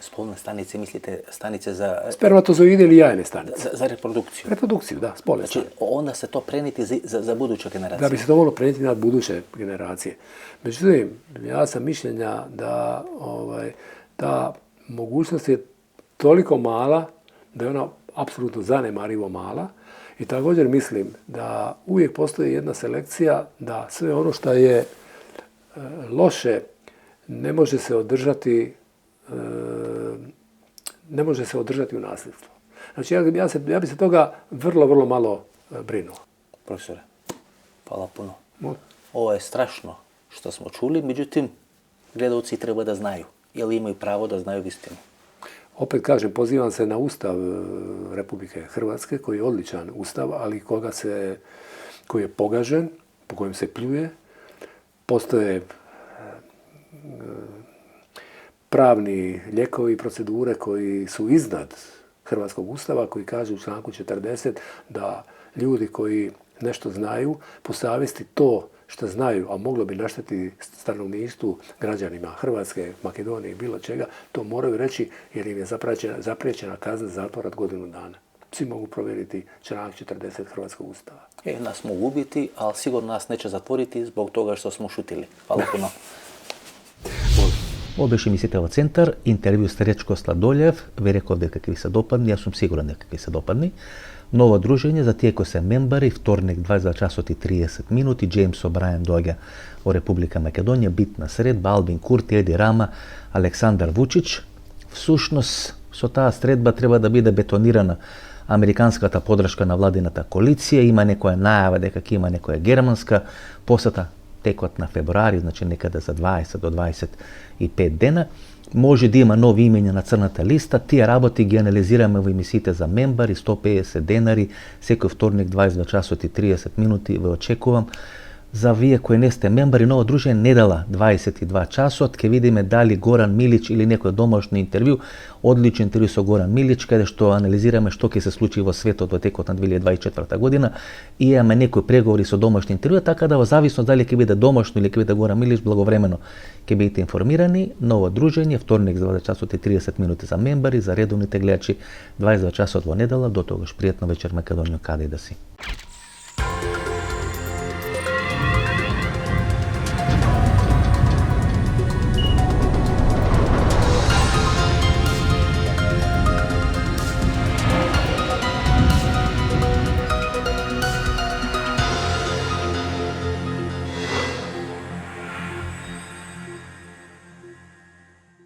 Spolne stanice, mislite stanice za... Spermatozoide ili jajne stanice. Za reprodukciju. Reprodukciju, da, spolne stanice. Znači, onda se to prenijeti za buduće generacije. Da bi se to moglo prenijeti na buduće generacije. Međutim, ja sam mišljenja da ta mogućnost je toliko mala da je ona apsolutno zanemarivo mala. I također mislim da uvijek postoji jedna selekcija da sve ono što je loše ne može se održati u nasljedstvu. Znači ja bi se toga vrlo malo brinuo. Profesore, hvala puno. Ovo je strašno što smo čuli, međutim, gledalci treba da znaju, jer imaju pravo da znaju istinu. Opet kažem, pozivam se na Ustav Republike Hrvatske, koji je odličan Ustav, ali koji je pogažen, po kojem se pljuje. Postoje pravni lijekovi i procedure koji su iznad Hrvatskog Ustava, koji kaže u članku 40 da ljudi koji nešto znaju, po savjesti to što znaju, a moglo bi naštetiti stanovništvu, građanima Hrvatske, Makedonije i bilo čega, to moraju reći jer im je zapriječena kazna zatvora od godinu dana. Svi mogu provjeriti članak 40 Hrvatskog Ustava. Nas mogu ubiti, ali sigurno nas neće zatvoriti zbog toga što smo šutili. Hvala puno. Ovo беше емисията во Центар, интервју с Речко Сладолев, ви реков дека ќе ви се допадни, јас сум сигурен дека ќе ви се допадни. Ново дружење за тие кои се мембари, вторник 22 часот и 30 минути, Джеймс О'Брајен доаѓа во Република Македонија, битна средба, Албин Курти, Еди Рама, Александар Вучич. Всушност, со таа средба треба да биде бетонирана американската подршка на владината коалиција, има некоја најава дека ќе има некоја германска посета текот на февруари, значи некаде за 20 до 25 дена. Може да има нови имења на црната листа. Тие работи ги анализираме во емисиите за мембари, 150 денари, секој вторник 22 часот и 30 минути ве очекувам. За вие кои не сте мембари, ново дружење недела 22 часот, ќе видиме дали Горан Милич или некој домашно интервју, одличен интервју со Горан Милич, каде што анализираме што ќе се случи во светот во текот на 2024 година и имаме некои преговори со домашни интервју, така да во зависност дали ќе биде домашно или ќе биде Горан Милич, благовремено ќе бидете информирани. Ново дружење, вторник 20 часот и 30 минути за мембари, за редовните гледачи 22 часот во недела. До тогаш пријатно вечер Македонија, каде и да си.